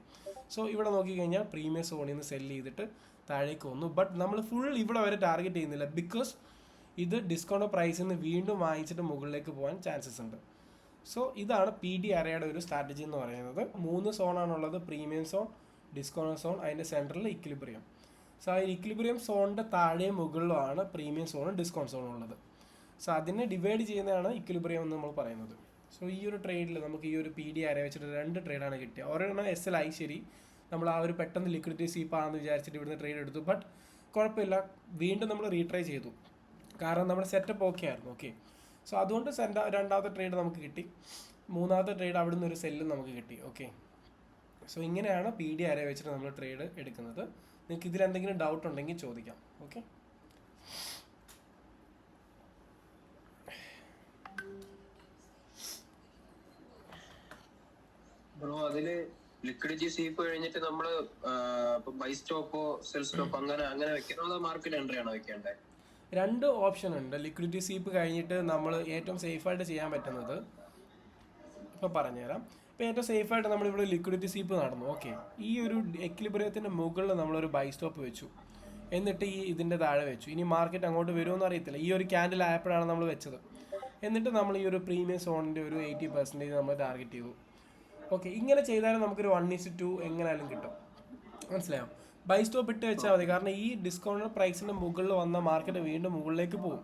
സോ ഇവിടെ നോക്കിക്കഴിഞ്ഞാൽ പ്രീമിയം സോണിൽ നിന്ന് സെല്ല് ചെയ്തിട്ട് താഴേക്ക് വന്നു, ബട്ട് നമ്മൾ ഫുൾ ഇവിടെ വരെ ടാർഗറ്റ് ചെയ്യുന്നില്ല, ബിക്കോസ് ഇത് ഡിസ്കൗണ്ട് പ്രൈസിൽ നിന്ന് വീണ്ടും വാങ്ങിച്ചിട്ട് മുകളിലേക്ക് പോകാൻ ചാൻസസ് ഉണ്ട്. സോ ഇതാണ് PDRAയുടെ ഒരു സ്ട്രാറ്റജി എന്ന് പറയുന്നത്. 3 സോണാണുള്ളത്, പ്രീമിയം സോൺ, ഡിസ്കൗണ്ട് സോൺ, അതിൻ്റെ സെൻറ്ററിൽ ഇക്വിലിബ്രിയം. സോ ആ ഇക്വിലിബ്രിയം സോണിൻ്റെ താഴെയും മുകളിലുമാണ് പ്രീമിയം സോണും ഡിസ്കൗണ്ട് സോണും ഉള്ളത്. സോ അതിനെ ഡിവൈഡ് ചെയ്യുന്നതാണ് ഇക്വിലിബ്രിയം എന്ന് നമ്മൾ പറയുന്നത്. സോ ഈ ഒരു ട്രേഡിൽ നമുക്ക് ഈ ഒരു PDRA വെച്ചിട്ട് 2 ട്രേഡാണ് കിട്ടിയത്. ഒരെണ്ണം SL ആയി, ശരി, നമ്മൾ ആ ഒരു പെട്ടെന്ന് ലിക്വിഡിറ്റി സ്വീപ്പാണെന്ന് വിചാരിച്ചിട്ട് ഇവിടുന്ന് ട്രേഡ് എടുത്തു, ബട്ട് കുഴപ്പമില്ല, വീണ്ടും നമ്മൾ റീട്രൈ ചെയ്തു, കാരണം നമ്മുടെ സെറ്റപ്പ് ഓക്കെ ആയിരുന്നു. ഓക്കെ, സോ അതുകൊണ്ട് രണ്ടാമത്തെ ട്രേഡ് നമുക്ക് കിട്ടി, മൂന്നാമത്തെ ട്രേഡ് അവിടെ നിന്ന് ഒരു സെല്ലും നമുക്ക് കിട്ടി. ഓക്കെ, സോ ഇങ്ങനെയാണ് PDRA വെച്ചിട്ട് നമ്മൾ ട്രേഡ് എടുക്കുന്നത്. നിങ്ങൾക്ക് ഇതിലെന്തെങ്കിലും ഡൗട്ട് ഉണ്ടെങ്കിൽ ചോദിക്കാം. ഓക്കെ, ബ്രോ അതില് ലിക്വിഡിറ്റി സ്വീപ്പ് കഴിഞ്ഞിട്ട് നമ്മള് ബൈ സ്റ്റോപ്പോ സെൽ സ്റ്റോപ്പോ അങ്ങനെ വെക്കണോ, മാർക്കറ്റ് എൻട്രി ആണോ വെക്കേണ്ടത്? 2 ഓപ്ഷൻ ഉണ്ട്. ലിക്വിഡിറ്റി സ്വീപ്പ് കഴിഞ്ഞിട്ട് നമ്മൾ ഏറ്റവും സേഫായിട്ട് ചെയ്യാൻ പറ്റുന്നത് ഇപ്പോൾ പറഞ്ഞുതരാം. ഇപ്പോൾ ഏറ്റവും സേഫായിട്ട് നമ്മളിവിടെ ലിക്വിഡിറ്റി സ്വീപ്പ് നടന്നു. ഓക്കെ, ഈ ഒരു എക്വിലിബ്രിയത്തിൻ്റെ മുകളിൽ നമ്മളൊരു ബൈ സ്റ്റോപ്പ് വെച്ചു, എന്നിട്ട് ഇതിൻ്റെ താഴെ വെച്ചു. ഇനി മാർക്കറ്റ് അങ്ങോട്ട് വരുമെന്ന് അറിയത്തില്ല, ഈ ഒരു ക്യാൻഡിൽ ആയപ്പോഴാണ് നമ്മൾ വെച്ചത്. എന്നിട്ട് നമ്മൾ ഈ ഒരു പ്രീമിയം സോണിൻ്റെ ഒരു 80% നമ്മൾ ടാർഗറ്റ് ചെയ്തു. ഓക്കെ, ഇങ്ങനെ ചെയ്താലും നമുക്കൊരു 1:2 എങ്ങനെയാലും കിട്ടും, മനസ്സിലായോ? ബൈ സ്റ്റോപ്പ് ഇട്ട് വെച്ചാൽ മതി, കാരണം ഈ ഡിസ്കൗണ്ട് പ്രൈസിൻ്റെ മുകളിൽ വന്ന മാർക്കറ്റ് വീണ്ടും മുകളിലേക്ക് പോകും.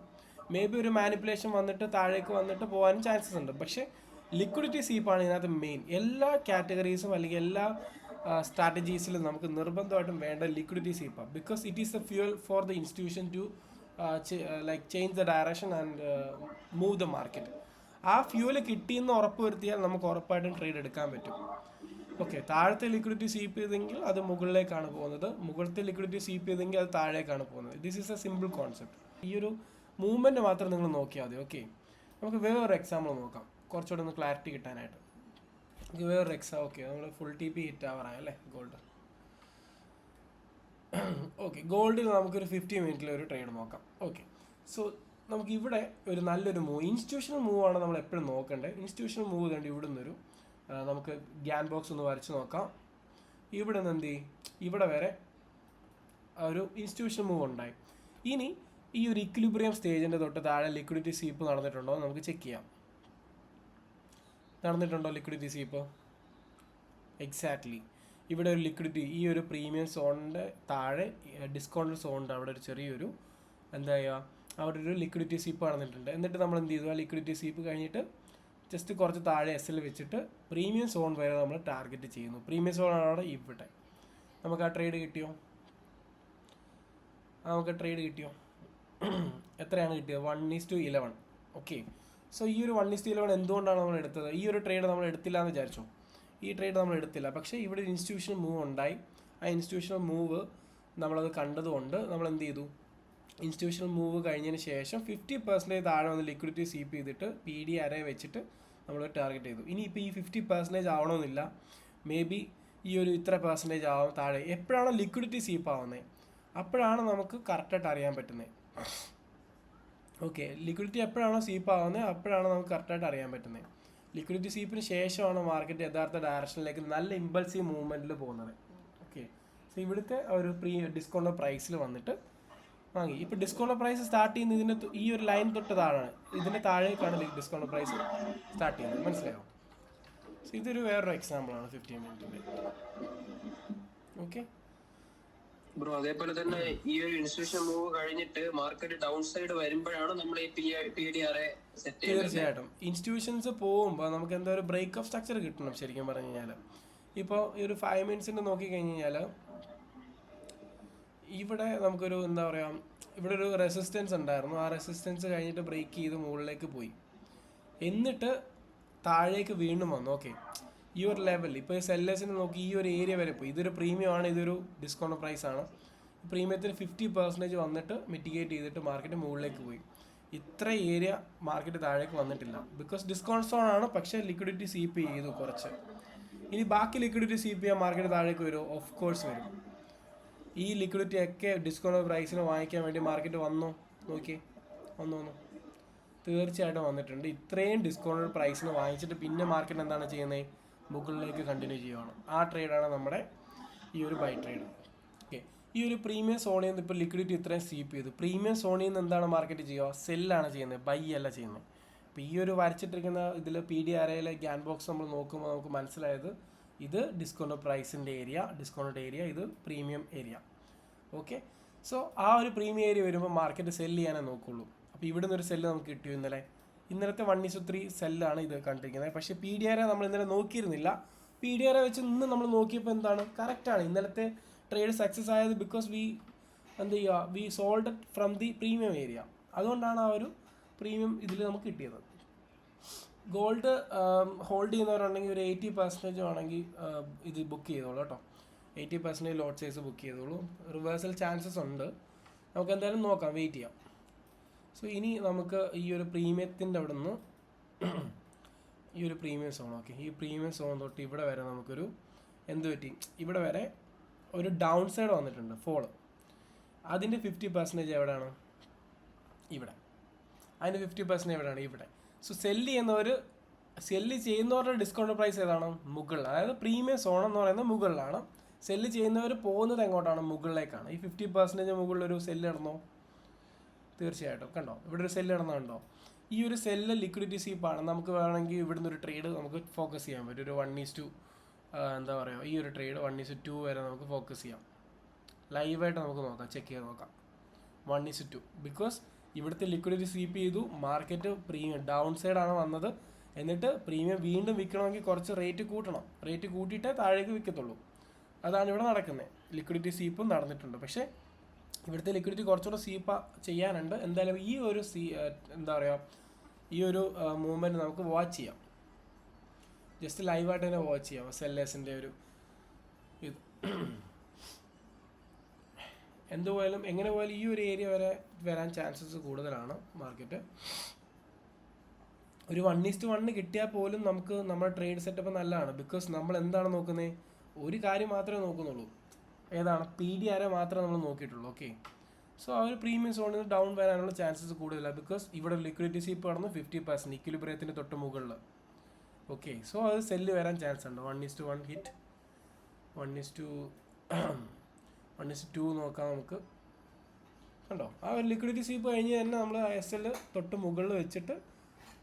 മേ ബി ഒരു മാനിപ്പുലേഷൻ വന്നിട്ട് താഴേക്ക് വന്നിട്ട് പോകാനും ചാൻസസ് ഉണ്ട്, പക്ഷേ ലിക്വിഡിറ്റി സീപ്പാണ് ഇതിനകത്ത് മെയിൻ. എല്ലാ കാറ്റഗറീസും അല്ലെങ്കിൽ എല്ലാ സ്ട്രാറ്റജീസിലും നമുക്ക് നിർബന്ധമായിട്ടും വേണ്ട ലിക്വിഡിറ്റി സീപ്പാണ്. Because it is the fuel for the institution to like change the direction and move the market. ആ ഫ്യൂല് കിട്ടിയെന്ന് ഉറപ്പ് വരുത്തിയാൽ നമുക്ക് ഉറപ്പായിട്ടും ട്രേഡ് എടുക്കാൻ പറ്റും. ഓക്കെ, താഴത്തെ ലിക്വിഡിറ്റി സ്വീപ്പ് ചെയ്തെങ്കിൽ അത് മുകളിലേക്കാണ് പോകുന്നത്, മുകളിലത്തെ ലിക്വിഡിറ്റി സ്വീപ്പ് ചെയ്തെങ്കിൽ അത് താഴേക്കാണ് പോകുന്നത്. This is A simple concept. ഈ ഒരു മൂവ്മെൻറ്റ് മാത്രം നിങ്ങൾ നോക്കിയാൽ മതി. ഓക്കെ, നമുക്ക് വേറൊരു എക്സാമ്പിൾ നോക്കാം കുറച്ചുകൂടെ ഒന്ന് ക്ലാരിറ്റി കിട്ടാനായിട്ട്. നമുക്ക് വേറൊരു ഓക്കെ, നമ്മൾ ഫുൾ ടി പി ഹിറ്റ് ആവാറായി അല്ലേ ഗോൾഡ്. ഓക്കെ, ഗോൾഡിൽ നമുക്കൊരു 50 മിനിറ്റിൽ ഒരു ട്രേഡ് നോക്കാം. ഓക്കെ, സോ നമുക്ക് ഇവിടെ ഒരു നല്ലൊരു മൂവ്, ഇൻസ്റ്റിറ്റ്യൂഷണൽ മൂവാണ് നമ്മൾ എപ്പോഴും നോക്കേണ്ടത്. ഇൻസ്റ്റിറ്റ്യൂഷണൽ മൂവ് കണ്ട് ഇവിടെ നിന്നൊരു നമുക്ക് ഗ്യാൻ ബോക്സ് ഒന്ന് വരച്ച് നോക്കാം. ഇവിടെ നിന്ന് എന്ത് ചെയ്യും, ഇവിടെ വരെ ഒരു ഇൻസ്റ്റിറ്റ്യൂഷണൽ മൂവ് ഉണ്ടായി. ഇനി ഈ ഒരു ഇക്വിലിബ്രിയം സ്റ്റേജിൻ്റെ തൊട്ട് താഴെ ലിക്വിഡിറ്റി സ്വീപ്പ് നടന്നിട്ടുണ്ടോ എന്ന് നമുക്ക് ചെക്ക് ചെയ്യാം. നടന്നിട്ടുണ്ടോ ലിക്വിഡിറ്റി സ്വീപ്പ്? എക്സാക്ട്ലി, ഇവിടെ ഒരു ലിക്വിഡിറ്റി, ഈ ഒരു പ്രീമിയം സോണിൻ്റെ താഴെ ഡിസ്കൗണ്ട് സോണിൻ്റെ അവിടെ ഒരു ചെറിയൊരു എന്താ പറയുക, അവിടെ ഒരു ലിക്വിഡിറ്റി സ്വീപ്പ് നടന്നിട്ടുണ്ട്. എന്നിട്ട് നമ്മൾ എന്ത് ചെയ്തു, ആ ലിക്വിഡിറ്റി സ്വീപ്പ് കഴിഞ്ഞിട്ട് ജസ്റ്റ് കുറച്ച് താഴെ എസ് എൽ വെച്ചിട്ട് പ്രീമിയം സോൺ വരെ നമ്മൾ ടാർഗറ്റ് ചെയ്യുന്നു. പ്രീമിയം സോണാണ് അവിടെ ഇവിടെ. നമുക്ക് ആ ട്രേഡ് കിട്ടിയോ? എത്രയാണ് കിട്ടിയത്? 1:11. ഓക്കെ, സോ ഈ ഒരു 1:11 എന്തുകൊണ്ടാണ് നമ്മൾ എടുത്തത്? ഈ ഒരു ട്രേഡ് നമ്മൾ എടുത്തില്ല എന്ന് വിചാരിച്ചു. ഈ ട്രേഡ് നമ്മൾ എടുത്തില്ല, പക്ഷേ ഇവിടെ ഒരു ഇൻസ്റ്റിറ്റ്യൂഷണൽ മൂവ് ഉണ്ടായി. ആ ഇൻസ്റ്റിറ്റ്യൂഷണൽ മൂവ് നമ്മളത് കണ്ടതുകൊണ്ട് നമ്മൾ എന്ത് ചെയ്തു, ഇൻസ്റ്റിറ്റ്യൂഷണൽ മൂവ് കഴിഞ്ഞതിന് ശേഷം 50% താഴെ വന്ന് ലിക്വിഡിറ്റി സ്വീപ്പ് ചെയ്തിട്ട് PD അറേ വെച്ചിട്ട് നമ്മൾ ടാർഗറ്റ് ചെയ്തു. ഇനിയിപ്പോൾ ഈ 50% ആവണമെന്നില്ല, മേ ബി ഈ ഒരു ഇത്ര % ആവും താഴെ. എപ്പോഴാണോ ലിക്വിഡിറ്റി സ്വീപ്പ് ആവുന്നത് അപ്പോഴാണ് നമുക്ക് കറക്റ്റായിട്ട് അറിയാൻ പറ്റുന്നത്. ഓക്കെ, ലിക്വിഡിറ്റി എപ്പോഴാണോ സ്വീപ്പ് ആവുന്നത് അപ്പോഴാണ് നമുക്ക് കറക്റ്റായിട്ട് അറിയാൻ പറ്റുന്നത്. ലിക്വിഡിറ്റി സ്വീപ്പിന് ശേഷമാണ് മാർക്കറ്റ് യഥാർത്ഥ ഡയറക്ഷനിലേക്ക് നല്ല ഇമ്പൾസീവ് മൂവ്മെൻറ്റിൽ പോകുന്നത്. ഓക്കെ, സോ ഇവിടുത്തെ ഒരു ഡിസ്കൗണ്ട് പ്രൈസിൽ വന്നിട്ട് വാങ്ങി. ഇപ്പോൾ ഡിസ്കൗണ്ട് പ്രൈസ് സ്റ്റാർട്ട് ചെയ്യുന്നത് ഇതിൻ്റെ ഈ ഒരു ലൈൻ തൊട്ട് താഴെയാണ്, ഇതിൻ്റെ താഴേക്കാണ് ഡിസ്കൗണ്ട് പ്രൈസ് സ്റ്റാർട്ട് ചെയ്യുന്നത്. മനസ്സിലായോ? സോ ഇതൊരു വേറൊരു എക്സാമ്പിളാണ് 15 മിനിറ്റിൻ്റെ. ഓക്കെ ബ്രോ, അതേപോലെ തന്നെ ഈ ഒരു ഇൻസ്റ്റിറ്റ്യൂഷൻ മൂവ് കഴിഞ്ഞിട്ട് മാർക്കറ്റ് ഡൗൺ സൈഡ് വരുമ്പോഴാണ് നമ്മൾ ഈ PDR സെറ്റ് ചെയ്യുന്നത്. തീർച്ചയായിട്ടും ഇൻസ്റ്റിറ്റ്യൂഷൻസ് പോകുമ്പോൾ നമുക്ക് എന്താ ഒരു ബ്രേക്ക് ഓഫ് സ്ട്രക്ചർ കിട്ടണം. ശരിക്കും പറഞ്ഞു കഴിഞ്ഞാൽ ഇപ്പോൾ ഈ ഒരു 5 മിനിറ്റ്സിൻ്റെ നോക്കിക്കഴിഞ്ഞ് കഴിഞ്ഞാൽ ഇവിടെ നമുക്കൊരു എന്താ പറയുക, ഇവിടെ ഒരു റെസിസ്റ്റൻസ് ഉണ്ടായിരുന്നു. ആ റെസിസ്റ്റൻസ് കഴിഞ്ഞിട്ട് ബ്രേക്ക് ചെയ്ത് മുകളിലേക്ക് പോയി, എന്നിട്ട് താഴേക്ക് വീണ്ടും വന്നു. ഓക്കെ, ഈ ഒരു ലെവൽ ഇപ്പോൾ ഈ സെല്ലേഴ്സിനെ നോക്കി ഈ ഒരു ഏരിയ വരെ പോയി. ഇതൊരു പ്രീമിയം ആണ്, ഇതൊരു ഡിസ്കൗണ്ട് പ്രൈസ് ആണ്. പ്രീമിയത്തിന് 50% വന്നിട്ട് മിറ്റിഗേറ്റ് ചെയ്തിട്ട് മാർക്കറ്റ് മുകളിലേക്ക് പോയി. ഇത്ര ഏരിയ മാർക്കറ്റ് താഴേക്ക് വന്നിട്ടില്ല, ബിക്കോസ് ഡിസ്കൗണ്ട് സോൺ ആണ്. പക്ഷേ ലിക്വിഡിറ്റി സ്വീപ്പ് ചെയ്തു കുറച്ച്. ഇനി ബാക്കി ലിക്വിഡിറ്റി സ്വീപ്പ് ചെയ്യാൻ മാർക്കറ്റ് താഴേക്ക് വരുമോ? ഓഫ് കോഴ്സ് വരും. ഈ ലിക്വിഡിറ്റി ഒക്കെ ഡിസ്കൗണ്ട് പ്രൈസിന് വാങ്ങിക്കാൻ വേണ്ടി മാർക്കറ്റ് വന്നോ? നോക്കിയേ, വന്നു, തീർച്ചയായിട്ടും വന്നിട്ടുണ്ട്. ഇത്രയും ഡിസ്കൗണ്ട് പ്രൈസിന് വാങ്ങിച്ചിട്ട് പിന്നെ മാർക്കറ്റ് എന്താണ് ചെയ്യുന്നത്? മുകളിലേക്ക് കണ്ടിന്യൂ ചെയ്യുകയാണ്. ആ ട്രേഡാണ് നമ്മുടെ ഈ ഒരു ബൈ ട്രേഡ്. ഓക്കെ, ഈ ഒരു പ്രീമിയം സോണിൽ നിന്ന് ഇപ്പോൾ ലിക്വിഡിറ്റി ഇത്രയും സ്വീപ്പ് ചെയ്തു. പ്രീമിയം സോണിൽ നിന്ന് എന്താണ് മാർക്കറ്റ് ചെയ്യുക? സെല്ലാണ് ചെയ്യുന്നത്, ബൈ അല്ല ചെയ്യുന്നത്. അപ്പോൾ ഈ ഒരു വരച്ചിട്ടിരിക്കുന്ന ഇതിൽ PDRയിലെ ഗ്യാൻ ബോക്സ് നമ്മൾ നോക്കുമ്പോൾ നമുക്ക് മനസ്സിലായത് ഇത് ഡിസ്കൗണ്ട് പ്രൈസിൻ്റെ ഏരിയ, ഡിസ്കൗണ്ട് ഏരിയ, ഇത് പ്രീമിയം ഏരിയ. ഓക്കെ, സോ ആ ഒരു പ്രീമിയം ഏരിയ വരുമ്പോൾ മാർക്കറ്റ് സെല്ല് ചെയ്യാനേ നോക്കുള്ളൂ. അപ്പോൾ ഇവിടെ നിന്നൊരു സെല്ല് നമുക്ക് കിട്ടിയോ? ഇന്നലത്തെ 1:3 സെല്ലാണ് ഇത് കണ്ടിരിക്കുന്നത്. പക്ഷേ PDR നമ്മൾ ഇന്നലെ നോക്കിയിരുന്നില്ല. PDR വെച്ച് ഇന്ന് നമ്മൾ നോക്കിയപ്പോൾ എന്താണ്, കറക്റ്റാണ്. ഇന്നലത്തെ ട്രേഡ് സക്സസ് ആയത് because we sold from the premium area. അതുകൊണ്ടാണ് ആ ഒരു പ്രീമിയം ഇതിൽ നമുക്ക് കിട്ടിയത്. ഗോൾഡ് ഹോൾഡ് ചെയ്യുന്നവരുണ്ടെങ്കിൽ ഒരു 80% ആണെങ്കിൽ ഇത് ബുക്ക് ചെയ്തോളൂ കേട്ടോ. 80% ലോട്ട് സൈസ് ബുക്ക് ചെയ്തോളൂ. റിവേഴ്സൽ ചാൻസസ് ഉണ്ട്, നമുക്ക് എന്തായാലും നോക്കാം, വെയിറ്റ് ചെയ്യാം. സോ ഇനി നമുക്ക് ഈ ഒരു പ്രീമിയത്തിൻ്റെ അവിടെ നിന്ന് ഈ ഒരു പ്രീമിയം സോൺ, ഓക്കെ, ഈ പ്രീമിയം സോൺ തൊട്ട് ഇവിടെ വരെ നമുക്കൊരു എന്ത് പറ്റി, ഇവിടെ വരെ ഒരു ഡൗൺ സൈഡ് വന്നിട്ടുണ്ട്, ഫോള്. അതിൻ്റെ 50% എവിടെയാണ്? ഇവിടെ. അതിൻ്റെ 50% എവിടെയാണ്? ഇവിടെ. സോ സെല്ല് ചെയ്യുന്നവരുടെ ഡിസ്കൗണ്ട് പ്രൈസ് ഏതാണ്? മുകളിൽ. അതായത് പ്രീമിയം സോൺ എന്ന് പറയുന്നത് മുകളിലാണ്. സെല്ല് ചെയ്യുന്നവർ പോകുന്നത് എങ്ങോട്ടാണ്? മുകളിലേക്കാണ്. ഈ 50% മുകളിലൊരു സെല്ല് നടന്നോ? തീർച്ചയായിട്ടും കണ്ടോ, ഇവിടെ ഒരു സെല്ല് നടന്നുണ്ടോ? ഈ ഒരു സെല്ല് ലിക്വിഡിറ്റി സ്വീപ്പാണ്. നമുക്ക് വേണമെങ്കിൽ ഇവിടുന്ന് ഒരു ട്രേഡ് നമുക്ക് ഫോക്കസ് ചെയ്യാൻ പറ്റും. ഒരു 1:2 എന്താ പറയുക, ഈ ഒരു ട്രേഡ് 1:2 വരെ നമുക്ക് ഫോക്കസ് ചെയ്യാം. ലൈവായിട്ട് നമുക്ക് നോക്കാം, ചെക്ക് ചെയ്ത് നോക്കാം. 1:2 ബിക്കോസ് ഇവിടുത്തെ ലിക്വിഡിറ്റി സ്വീപ്പ് ചെയ്തു, മാർക്കറ്റ് പ്രീമിയം ഡൗൺ സൈഡാണ് വന്നത്. എന്നിട്ട് പ്രീമിയം വീണ്ടും വിൽക്കണമെങ്കിൽ കുറച്ച് റേറ്റ് കൂട്ടണം. റേറ്റ് കൂട്ടിയിട്ടേ താഴേക്ക് വിൽക്കത്തുള്ളൂ. അതാണ് ഇവിടെ നടക്കുന്നത്. ലിക്വിഡിറ്റി സ്വീപ്പും നടന്നിട്ടുണ്ട്. പക്ഷേ ഇവിടുത്തെ ലിക്വിഡിറ്റി കുറച്ചുകൂടെ സ്വീപ്പ് ചെയ്യാനുണ്ട്. എന്തായാലും ഈ ഒരു എന്താ പറയുക, ഈ ഒരു മൂവ്മെൻറ്റ് നമുക്ക് വാച്ച് ചെയ്യാം. ജസ്റ്റ് ലൈവായിട്ട് തന്നെ വാച്ച് ചെയ്യാം സെല്ലേഴ്സിൻ്റെ ഒരു ഇത്. എന്തുപോയാലും എങ്ങനെ പോയാലും ഈ ഒരു ഏരിയ വരെ വരാൻ ചാൻസസ് കൂടുതലാണ് മാർക്കറ്റ്. ഒരു 1:1 കിട്ടിയാൽ പോലും നമുക്ക് നമ്മുടെ ട്രേഡ് സെറ്റപ്പ് നല്ലതാണ്. ബിക്കോസ് നമ്മൾ എന്താണ് നോക്കുന്നത്, ഒരു കാര്യം മാത്രമേ നോക്കുന്നുള്ളൂ. ഏതാണ്? PDR മാത്രമേ നമ്മൾ നോക്കിയിട്ടുള്ളൂ. ഓക്കെ, സോ ആ ഒരു പ്രീമിയം സോണിൽ നിന്ന് ഡൗൺ വരാനുള്ള ചാൻസസ് കൂടുതലാണ്. ബിക്കോസ് ഇവിടെ ലിക്വിഡിറ്റി സ്വീപ്പ് കടന്നു 50% ഇക്വിലിബ്രിയത്തിൻ്റെ തൊട്ട് മുകളിൽ. ഓക്കെ, സോ അത് സെല്ല് വരാൻ ചാൻസ് ഉണ്ട്. 1:1 ഹിറ്റ്, 1:2 നോക്കാം നമുക്ക്. കണ്ടോ, ആ ഒരു ലിക്വിഡിറ്റി സ്വീപ്പ് കഴിഞ്ഞ് തന്നെ നമ്മൾ SL തൊട്ട് മുകളിൽ വെച്ചിട്ട്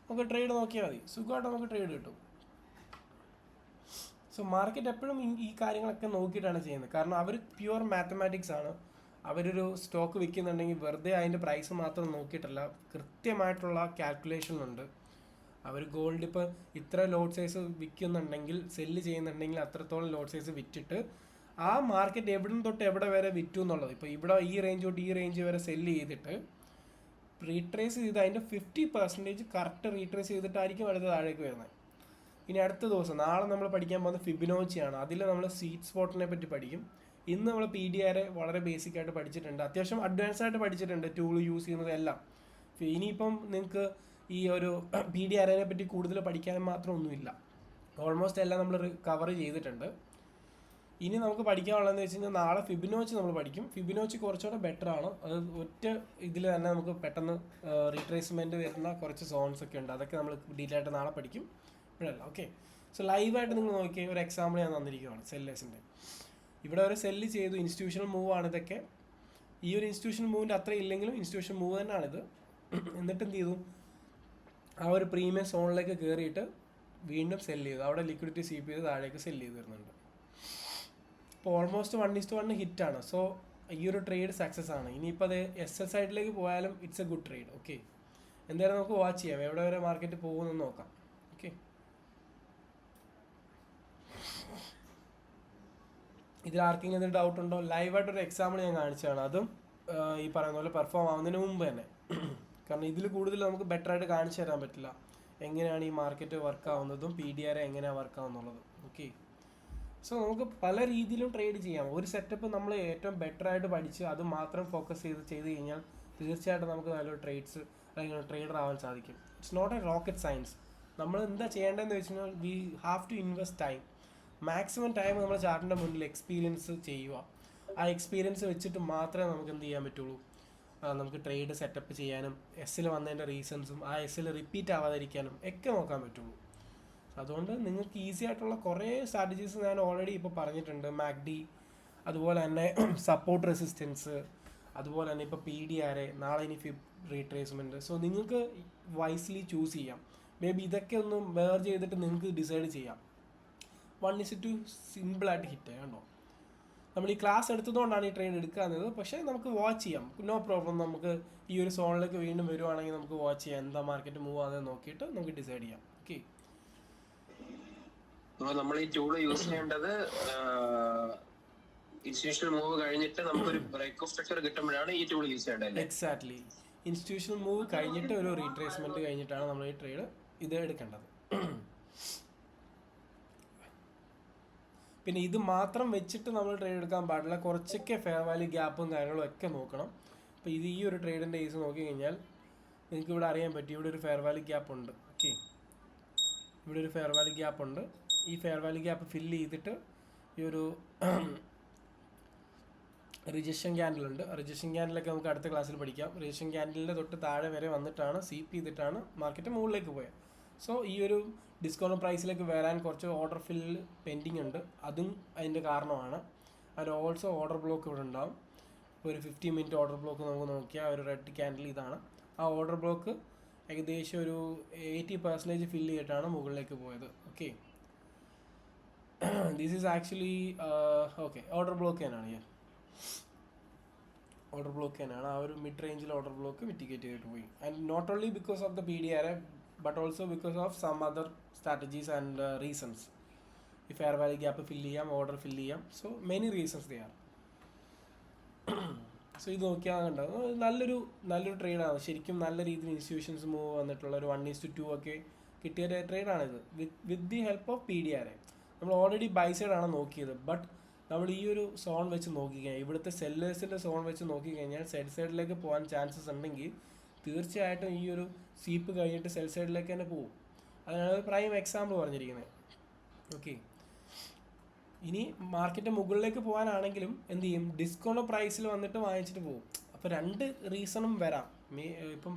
നമുക്ക് ട്രേഡ് നോക്കിയാൽ മതി. സുഖമായിട്ട് നമുക്ക് ട്രേഡ് കിട്ടും. സോ മാർക്കറ്റ് എപ്പോഴും ഈ കാര്യങ്ങളൊക്കെ നോക്കിയിട്ടാണ് ചെയ്യുന്നത്. കാരണം അവർ പ്യുവർ മാത്തമാറ്റിക്സ് ആണ്. അവരൊരു സ്റ്റോക്ക് വിൽക്കുന്നുണ്ടെങ്കിൽ വെറുതെ അതിൻ്റെ പ്രൈസ് മാത്രം നോക്കിയിട്ടല്ല, കൃത്യമായിട്ടുള്ള കാൽക്കുലേഷനുണ്ട്. അവർ ഗോൾഡ് ഇപ്പോൾ ഇത്ര ലോഡ് സൈസ് വിൽക്കുന്നുണ്ടെങ്കിൽ, സെല്ല് ചെയ്യുന്നുണ്ടെങ്കിൽ അത്രത്തോളം ലോഡ് സൈസ് വിറ്റിട്ട് ആ മാർക്കറ്റ് എവിടെ തൊട്ട് എവിടെ വരെ വിറ്റു എന്നുള്ളത്, ഇപ്പോൾ ഇവിടെ ഈ റേഞ്ച് തൊട്ട് ഈ റേഞ്ച് വരെ സെല്ല് ചെയ്തിട്ട് റീട്രേസ് ചെയ്ത് അതിൻ്റെ 50% കറക്റ്റ് റീട്രേസ് ചെയ്തിട്ടായിരിക്കും അടുത്ത താഴേക്ക് വരുന്നത്. ഇനി അടുത്ത ദിവസം നാളെ നമ്മൾ പഠിക്കാൻ പോകുന്നത് ഫിബിനോച്ചിയാണ്. അതിൽ നമ്മൾ സ്വീറ്റ് സ്പോട്ടിനെ പറ്റി പഠിക്കും. ഇന്ന് നമ്മൾ PDR വളരെ ബേസിക് ആയിട്ട് പഠിച്ചിട്ടുണ്ട്, അത്യാവശ്യം അഡ്വാൻസ് ആയിട്ട് പഠിച്ചിട്ടുണ്ട്, ടൂൾ യൂസ് ചെയ്യുന്നത് എല്ലാം. ഇനിയിപ്പം നിങ്ങൾക്ക് ഈ ഒരു PDR പറ്റി കൂടുതൽ പഠിക്കാൻ മാത്രമൊന്നുമില്ല. ഓൾമോസ്റ്റ് എല്ലാം നമ്മൾ കവർ ചെയ്തിട്ടുണ്ട്. ഇനി നമുക്ക് പഠിക്കാനുള്ളതെന്ന് വെച്ച് കഴിഞ്ഞാൽ നാളെ ഫിബിനോച്ചി നമ്മൾ പഠിക്കും. ഫിബിനോച്ചി കുറച്ചുകൂടെ ബെറ്റർ ആണ്. അത് ഒറ്റ ഇതിൽ തന്നെ നമുക്ക് പെട്ടെന്ന് റീട്രേസ്മെൻറ്റ് വരുന്ന കുറച്ച് സോൺസ് ഒക്കെ ഉണ്ട്. അതൊക്കെ നമ്മൾ ഡീറ്റെയിൽ ആയിട്ട് നാളെ പഠിക്കും, ഇപ്പോഴല്ല. ഓക്കെ, സോ ലൈവായിട്ട് നിങ്ങൾ നോക്കിയാൽ ഒരു എക്സാമ്പിൾ ഞാൻ തന്നിരിക്കുകയാണ് സെല്ലേഴ്സിൻ്റെ. ഇവിടെ ഒരു സെല്ല് ചെയ്തു, ഇൻസ്റ്റിറ്റ്യൂഷണൽ മൂവ് ആണ് ഇതൊക്കെ. ഈ ഒരു ഇൻസ്റ്റിറ്റ്യൂഷണൽ മൂവിൻ്റെ അത്ര ഇല്ലെങ്കിലും ഇൻസ്റ്റിറ്റ്യൂഷണൽ മൂവ് തന്നെയാണിത്. എന്നിട്ട് എന്ത് ചെയ്തു, ആ ഒരു പ്രീമിയം സോണിലേക്ക് കയറിയിട്ട് വീണ്ടും സെല്ല് ചെയ്തു. അവിടെ ലിക്വിഡിറ്റി സ്വീപ്പ് ചെയ്ത് താഴേക്ക് സെല്ല് ചെയ്ത് വരുന്നുണ്ട്. ഇപ്പോൾ ഓൾമോസ്റ്റ് 1:1 ഹിറ്റാണ്. സോ ഈ ഒരു ട്രേഡ് സക്സസ് ആണ്. ഇനിയിപ്പോൾ അത് SL സൈഡിലേക്ക് പോയാലും it's A good trade. Okay, എന്തായാലും നമുക്ക് വാച്ച് ചെയ്യാം എവിടെ വരെ മാർക്കറ്റ് പോകുമെന്ന് നോക്കാം. ഓക്കെ, ഇതിൽ ആർക്കെങ്കിലും എന്തെങ്കിലും ഡൗട്ട് ഉണ്ടോ? ലൈവായിട്ടൊരു എക്സാമ്പിൾ ഞാൻ കാണിച്ചതാണ്. അതും ഈ പറയുന്ന പോലെ പെർഫോം ആവുന്നതിന് മുമ്പ് തന്നെ. കാരണം ഇതിൽ കൂടുതൽ നമുക്ക് ബെറ്ററായിട്ട് കാണിച്ചു തരാൻ പറ്റില്ല എങ്ങനെയാണ് ഈ മാർക്കറ്റ് വർക്ക് ആവുന്നതും PDR എങ്ങനെയാണ് വർക്ക് ആവുന്നുള്ളത്. ഓക്കെ, സോ നമുക്ക് പല രീതിയിലും ട്രേഡ് ചെയ്യാം. ഒരു സെറ്റപ്പ് നമ്മൾ ഏറ്റവും ബെറ്ററായിട്ട് പഠിച്ച് അത് മാത്രം ഫോക്കസ് ചെയ്ത് കഴിഞ്ഞാൽ തീർച്ചയായിട്ടും നമുക്ക് നല്ലൊരു അല്ലെങ്കിൽ ട്രേഡർ ആവാൻ സാധിക്കും. It's not a rocket science. നമ്മൾ എന്താ ചെയ്യേണ്ടതെന്ന് വെച്ച് കഴിഞ്ഞാൽ we have to invest time. Maximum time നമ്മൾ ചാർട്ടിൻ്റെ മുന്നിൽ എക്സ്പീരിയൻസ് ചെയ്യുക. ആ എക്സ്പീരിയൻസ് വെച്ചിട്ട് മാത്രമേ നമുക്ക് എന്ത് ചെയ്യാൻ പറ്റുള്ളൂ, നമുക്ക് ട്രേഡ് സെറ്റപ്പ് ചെയ്യാനും SL വന്നതിൻ്റെ റീസൺസും ആ SL റിപ്പീറ്റ് ആവാതിരിക്കാനും ഒക്കെ നോക്കാൻ പറ്റുള്ളൂ. അതുകൊണ്ട് നിങ്ങൾക്ക് ഈസി ആയിട്ടുള്ള കുറേ സ്ട്രാറ്റജീസ് ഞാൻ ഓൾറെഡി ഇപ്പോൾ പറഞ്ഞിട്ടുണ്ട്. MACD, അതുപോലെ തന്നെ സപ്പോർട്ട് റെസിസ്റ്റൻസ്, അതുപോലെ തന്നെ ഇപ്പോൾ PDR, നാളെ ഇനി റീട്രേസ്മെൻറ്റ്. സോ നിങ്ങൾക്ക് വൈസ്ലി ചൂസ് ചെയ്യാം. മേ ബി ഇതൊക്കെ ഒന്ന് മേർജ് ചെയ്തിട്ട് നിങ്ങൾക്ക് ഡിസൈഡ് ചെയ്യാം. 1:2 സിമ്പിളായിട്ട് ഹിറ്റ് കണ്ടോ. നമ്മൾ ഈ ക്ലാസ് എടുത്തതുകൊണ്ടാണ് ഈ ട്രേഡ് എടുക്കാവുന്നത്. പക്ഷേ നമുക്ക് വാച്ച് ചെയ്യാം, നോ പ്രോബ്ലം. നമുക്ക് ഈ ഒരു സോണിലേക്ക് വീണ്ടും വരുവാണെങ്കിൽ നമുക്ക് വാച്ച് ചെയ്യാം, എന്താ മാർക്കറ്റ് മൂവ് ആണെന്ന് നോക്കിയിട്ട് നമുക്ക് ഡിസൈഡ് ചെയ്യാം. ഓക്കെ, അപ്പോൾ നമ്മൾ ഈ ടൂൾ യൂസ് ചെയ്യേണ്ടത് ഇൻസ്റ്റിറ്റ്യൂഷണൽ മൂവ് കഴിഞ്ഞിട്ട് നമുക്കൊരു ബ്രേക്ക് ഓഫ് സ്ട്രക്ചർ കിട്ടുമ്പോഴാണ് ഈ ടൂൾ യൂസ് ചെയ്യേണ്ടത്. എക്സാക്ട്ലി, ഇൻസ്റ്റിറ്റ്യൂഷണൽ മൂവ് കഴിഞ്ഞിട്ട് ഒരു റീട്രേസ്മെൻറ്റ് കഴിഞ്ഞിട്ടാണ് നമ്മൾ ഈ ട്രേഡ് ഇത് എടുക്കേണ്ടത്. പിന്നെ ഇത് മാത്രം വെച്ചിട്ട് നമ്മൾ ട്രേഡ് എടുക്കാൻ പാടില്ല, കുറച്ചൊക്കെ ഫെയർ വാല്യൂ ഗ്യാപ്പും കാര്യങ്ങളും ഒക്കെ നോക്കണം. അപ്പോൾ ഇത് ഈ ഒരു ട്രേഡിൻ്റെ കേസ് നോക്കി കഴിഞ്ഞാൽ നിങ്ങൾക്ക് ഇവിടെ അറിയാൻ പറ്റും, ഇവിടെ ഒരു ഫെയർ വാല്യൂ ഗ്യാപ്പ് ഉണ്ട്. ഓക്കെ, ഇവിടെ ഒരു ഫെയർ വാല്യൂ ഗ്യാപ്പ് ഉണ്ട്. ഈ ഫെയർ വാല്യൂ ഗ്യാപ്പ് ഫില്ല് ചെയ്തിട്ട് ഈ ഒരു റിജക്ഷൻ ക്യാൻഡിലുണ്ട്. റിജക്ഷൻ ക്യാൻഡിലൊക്കെ നമുക്ക് അടുത്ത ക്ലാസ്സിൽ പഠിക്കാം. റിജക്ഷൻ ക്യാൻഡിലിൻ്റെ തൊട്ട് താഴെ വരെ വന്നിട്ടാണ് സ്വീപ്പ് ചെയ്തിട്ടാണ് മാർക്കറ്റ് മുകളിലേക്ക് പോയത്. സോ ഈ ഒരു ഡിസ്കൗണ്ട് പ്രൈസിലേക്ക് വരാൻ കുറച്ച് ഓർഡർ ഫില്ല് പെൻഡിങ് ഉണ്ട്, അതും അതിൻ്റെ കാരണമാണ്. ആൻഡ് ഓൾസോ ഓർഡർ ബ്ലോക്ക് ഇവിടെ ഉണ്ടാവും. ഇപ്പോൾ ഒരു 50 മിനിറ്റ് ഓർഡർ ബ്ലോക്ക് നമുക്ക് നോക്കിയാൽ ഒരു റെഡ് ക്യാൻഡിൽ ഇതാണ്. ആ ഓർഡർ ബ്ലോക്ക് ഏകദേശം ഒരു 80% ഫില്ല് ചെയ്തിട്ടാണ് മുകളിലേക്ക് പോയത്. Okay, this is actually okay order block തന്നെയാണ് ഞാൻ ഓർഡർ ബ്ലോക്ക് തന്നെയാണ് ആ ഒരു മിഡ് റേഞ്ചിൽ ഓർഡർ ബ്ലോക്ക് മിറ്റിഗേറ്റ് ചെയ്തിട്ട് പോയി. And not only because of the PDR, but also because of some other strategies and reasons. ഈ ഫെയർ വാല്യൂ ഗ്യാപ്പ് ഫില്ല് ചെയ്യാം, ഓർഡർ ഫില്ല് ചെയ്യാം. So many reasons they are. So ഇത് നോക്കിയാൽ ഉണ്ടാവും നല്ലൊരു ട്രേഡാണ് ശരിക്കും. നല്ല രീതിയിൽ ഇൻസ്റ്റിറ്റ്യൂഷൻസ് മൂവ് വന്നിട്ടുള്ള ഒരു 1:2 ഒക്കെ കിട്ടിയ ട്രേഡാണിത് with the help of PDR. നമ്മൾ ഓൾറെഡി ബൈ സൈഡാണ് നോക്കിയത്. ബട്ട് നമ്മൾ ഈ ഒരു സോൺ വെച്ച് നോക്കിക്കഴിഞ്ഞാൽ, ഇവിടുത്തെ സെല്ലേഴ്സിൻ്റെ സോൺ വെച്ച് നോക്കിക്കഴിഞ്ഞാൽ സെൽ സൈഡിലേക്ക് പോകാൻ ചാൻസസ് ഉണ്ടെങ്കിൽ തീർച്ചയായിട്ടും ഈ ഒരു സീപ്പ് കഴിഞ്ഞിട്ട് സെൽ സൈഡിലേക്ക് തന്നെ പോകും. അതിനാണ് പ്രൈം എക്സാമ്പിൾ പറഞ്ഞിരിക്കുന്നത്. ഓക്കെ, ഇനി മാർക്കറ്റ് മുകളിലേക്ക് പോകാനാണെങ്കിലും എന്ത് ചെയ്യും, ഡിസ്കൗണ്ട് പ്രൈസിൽ വന്നിട്ട് വാങ്ങിച്ചിട്ട് പോകും. അപ്പോൾ രണ്ട് റീസണും വരാം. ഇപ്പം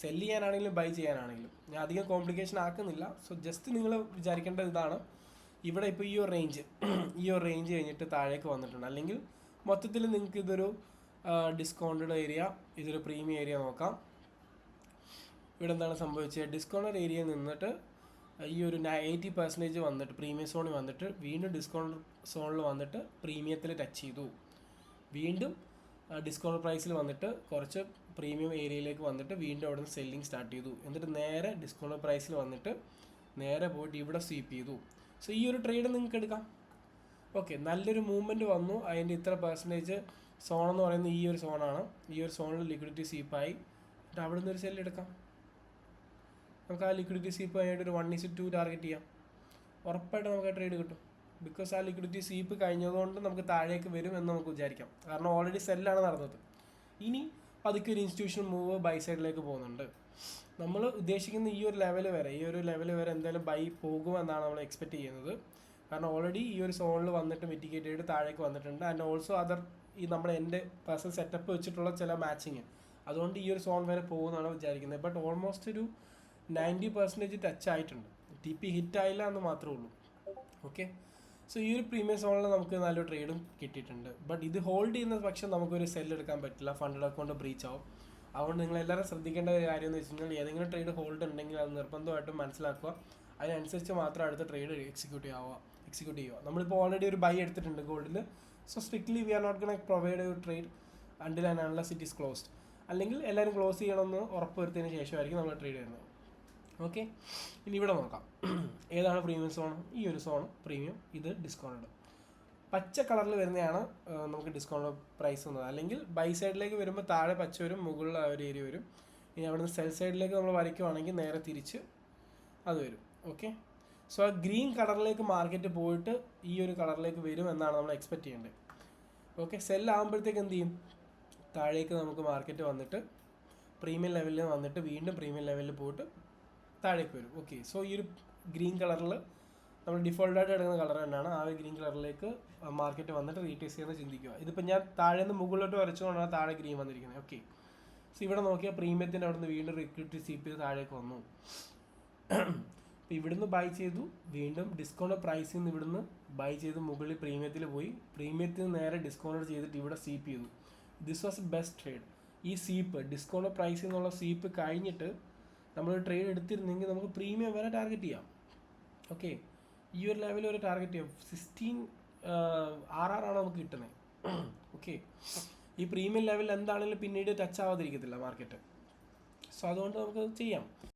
സെല് ചെയ്യാനാണെങ്കിലും ബൈ ചെയ്യാനാണെങ്കിലും. ഞാൻ അധികം കോംപ്ലിക്കേഷൻ ആക്കുന്നില്ല. സോ ജസ്റ്റ് നിങ്ങൾ വിചാരിക്കേണ്ടത് ഇതാണ്, ഇവിടെ ഇപ്പോൾ ഈ ഒരു റേഞ്ച് കഴിഞ്ഞിട്ട് താഴേക്ക് വന്നിട്ടുണ്ട്. അല്ലെങ്കിൽ മൊത്തത്തിൽ നിങ്ങൾക്ക് ഇതൊരു ഡിസ്കൗണ്ടഡ് ഏരിയ, ഇതൊരു പ്രീമിയം ഏരിയ നോക്കാം. ഇവിടെ എന്താണ് സംഭവിച്ചത്, ഡിസ്കൗണ്ടഡ് ഏരിയയിൽ നിന്നിട്ട് ഈ ഒരു 80% വന്നിട്ട് പ്രീമിയം സോണിൽ വന്നിട്ട് വീണ്ടും ഡിസ്കൗണ്ട് സോണിൽ വന്നിട്ട് പ്രീമിയത്തിൽ ടച്ച് ചെയ്തു. വീണ്ടും ഡിസ്കൗണ്ട് പ്രൈസിൽ വന്നിട്ട് കുറച്ച് പ്രീമിയം ഏരിയയിലേക്ക് വന്നിട്ട് വീണ്ടും അവിടെ നിന്ന് സെല്ലിങ് സ്റ്റാർട്ട് ചെയ്തു. എന്നിട്ട് നേരെ ഡിസ്കൗണ്ട് പ്രൈസിൽ വന്നിട്ട് നേരെ പോയിട്ട് ഇവിടെ സ്വീപ്പ് ചെയ്തു. സോ ഈ ഒരു ട്രേഡ് നിങ്ങൾക്ക് എടുക്കാം. ഓക്കെ, നല്ലൊരു മൂവ്മെൻറ്റ് വന്നു. അതിൻ്റെ ഇത്ര പെർസെൻറ്റേജ് സോണെന്ന് പറയുന്നത് ഈ ഒരു സോണാണ്. ഈ ഒരു സോണിൽ ലിക്വിഡിറ്റി സ്വീപ്പായി. എന്നിട്ട് അവിടെ നിന്നൊരു സെല്ല് എടുക്കാം. നമുക്ക് ആ ലിക്വിഡിറ്റി സ്വീപ്പ് കഴിഞ്ഞിട്ട് ഒരു 1:2 ടാർഗറ്റ് ചെയ്യാം. ഉറപ്പായിട്ട് നമുക്ക് ആ ട്രേഡ് കിട്ടും. ബിക്കോസ് ആ ലിക്വിഡിറ്റി സ്വീപ്പ് കഴിഞ്ഞതുകൊണ്ട് നമുക്ക് താഴേക്ക് വരും എന്ന് നമുക്ക് വിചാരിക്കാം. കാരണം ഓൾറെഡി സെല്ലാണ് നടന്നത്. ഇനി പതുക്കെ ഒരു ഇൻസ്റ്റിറ്റ്യൂഷൻ മൂവ് ബൈ സൈഡിലേക്ക് പോകുന്നുണ്ട്. നമ്മൾ ഉദ്ദേശിക്കുന്ന ഈ ഒരു ലെവൽ വരെ എന്തായാലും ബൈ പോകുമെന്നാണ് നമ്മൾ എക്സ്പെക്റ്റ് ചെയ്യുന്നത്. കാരണം ഓൾറെഡി ഈ ഒരു സോണിൽ വന്നിട്ട് മിറ്റിഗേറ്റ് ചെയ്ത് താഴേക്ക് വന്നിട്ടുണ്ട്. ആൻഡ് ഓൾസോ അതർ ഈ നമ്മുടെ എൻ്റെ പേഴ്സണൽ സെറ്റപ്പ് വെച്ചിട്ടുള്ള ചില മാച്ചിങ്, അതുകൊണ്ട് ഈ ഒരു സോൺ വരെ പോകുമെന്നാണ് വിചാരിക്കുന്നത്. ബട്ട് ഓൾമോസ്റ്റ് ഒരു 90% ടച്ച് ആയിട്ടുണ്ട്. TP ഹിറ്റ് ആയില്ല എന്ന് മാത്രമേ ഉള്ളൂ. ഓക്കെ, സോ ഈ ഒരു പ്രീമിയം സോണിൽ നമുക്ക് നല്ലൊരു ട്രേഡും കിട്ടിയിട്ടുണ്ട്. ബട്ട് ഇത് ഹോൾഡ് ചെയ്യുന്ന പക്ഷം നമുക്കൊരു സെൽ എടുക്കാൻ പറ്റില്ല, ഫണ്ടഡ് അക്കൗണ്ട് ബ്രീച്ച് ആവും. അതുകൊണ്ട് നിങ്ങൾ എല്ലാവരും ശ്രദ്ധിക്കേണ്ട കാര്യം എന്ന് വെച്ച് കഴിഞ്ഞാൽ, ഏതെങ്കിലും ട്രേഡ് ഹോൾഡ് ഉണ്ടെങ്കിൽ അത് നിർബന്ധമായിട്ടും മനസ്സിലാക്കുക. അതിനനുസരിച്ച് മാത്രം അടുത്ത ട്രേഡ് എക്സിക്യൂട്ട് ചെയ്യുക. നമ്മളിപ്പോൾ ഓൾറെഡി ഒരു ബൈ എടുത്തിട്ടുണ്ട് ഗോൾഡിൽ. So strictly we are not gonna provide ഒരു trade until and unless it is closed. അല്ലെങ്കിൽ എല്ലാവരും ക്ലോസ് ചെയ്യണമെന്ന് ഉറപ്പ് വരുത്തിയതിന് ശേഷമായിരിക്കും നമ്മൾ ട്രേഡ് ചെയ്യുന്നത്. ഓക്കെ, ഇനി ഇവിടെ നോക്കാം. ഏതാണ് പ്രീമിയം സോൺ? ഈ ഒരു സോൺ പ്രീമിയം, ഇത് ഡിസ്കൗണ്ട്. പച്ച കളറിൽ വരുന്നതാണ് നമുക്ക് ഡിസ്കൗണ്ട് പ്രൈസ് വന്നത്. അല്ലെങ്കിൽ ബൈ സൈഡിലേക്ക് വരുമ്പോൾ താഴെ പച്ച വരും, മുകളിൽ ആ ഒരു ഏരിയ വരും. ഇനി അവിടെ നിന്ന് സെൽ സൈഡിലേക്ക് നമ്മൾ വരയ്ക്കുവാണെങ്കിൽ നേരെ തിരിച്ച് അത് വരും. ഓക്കെ, സോ ആ ഗ്രീൻ കളറിലേക്ക് മാർക്കറ്റ് പോയിട്ട് ഈ ഒരു കളറിലേക്ക് വരും എന്നാണ് നമ്മൾ എക്സ്പെക്റ്റ് ചെയ്യേണ്ടത്. ഓക്കെ, സെല്ലാകുമ്പോഴത്തേക്ക് എന്ത് ചെയ്യും, താഴേക്ക് നമുക്ക് മാർക്കറ്റ് വന്നിട്ട് പ്രീമിയം ലെവലിൽ വന്നിട്ട് വീണ്ടും പ്രീമിയം ലെവലിൽ പോയിട്ട് താഴേക്ക് വരും. ഓക്കെ, സോ ഈ ഒരു ഗ്രീൻ കളറിൽ നമ്മൾ ഡിഫോൾട്ടായിട്ട് എടുക്കുന്ന കളർ തന്നെയാണ്. ആ ഒരു ഗ്രീൻ കളറിലേക്ക് മാർക്കറ്റ് വന്നിട്ട് റീറ്റേസ് ചെയ്യുന്നത് ചിന്തിക്കുക. ഇതിപ്പോൾ ഞാൻ താഴെ നിന്ന് മുകളിലോട്ട് വരച്ചുകൊണ്ടാണ് താഴെ ഗ്രീൻ വന്നിരിക്കുന്നത്. ഓക്കെ, സോ ഇവിടെ നോക്കിയാൽ പ്രീമിയത്തിൻ്റെ അവിടെ നിന്ന് വീണ്ടും ലിക്വിഡിറ്റി സ്വീപ്പ് ചെയ്ത് താഴേക്ക് വന്നു. അപ്പോൾ ഇവിടുന്ന് ബൈ ചെയ്തു, വീണ്ടും ഡിസ്കൗണ്ട് പ്രൈസിൽ നിന്ന് ഇവിടുന്ന് ബൈ ചെയ്ത് മുകളിൽ പ്രീമിയത്തിൽ പോയി, പ്രീമിയത്തിൽ നിന്ന് നേരെ ഡിസ്കൗണ്ട് ചെയ്തിട്ട് ഇവിടെ സ്വീപ്പ് ചെയ്തു. This was best trade. ഈ സ്വീപ്പ് ഡിസ്കൗണ്ട് പ്രൈസിൽ നിന്നുള്ള സ്വീപ്പ് കഴിഞ്ഞിട്ട് നമ്മൾ ട്രേഡ് എടുത്തിരുന്നെങ്കിൽ നമുക്ക് പ്രീമിയം വരെ ടാർഗറ്റ് ചെയ്യാം. ഓക്കെ, ഈ ഒരു ലെവൽ വരെ ടാർഗറ്റ് ചെയ്യാം. 16 RR ആണ് നമുക്ക് കിട്ടുന്നത്. ഓക്കെ, ഈ പ്രീമിയം ലെവൽ എന്താണെങ്കിലും പിന്നീട് ടച്ച് ആവാതിരിക്കത്തില്ല മാർക്കറ്റ്. സോ അതുകൊണ്ട് നമുക്ക് ചെയ്യാം.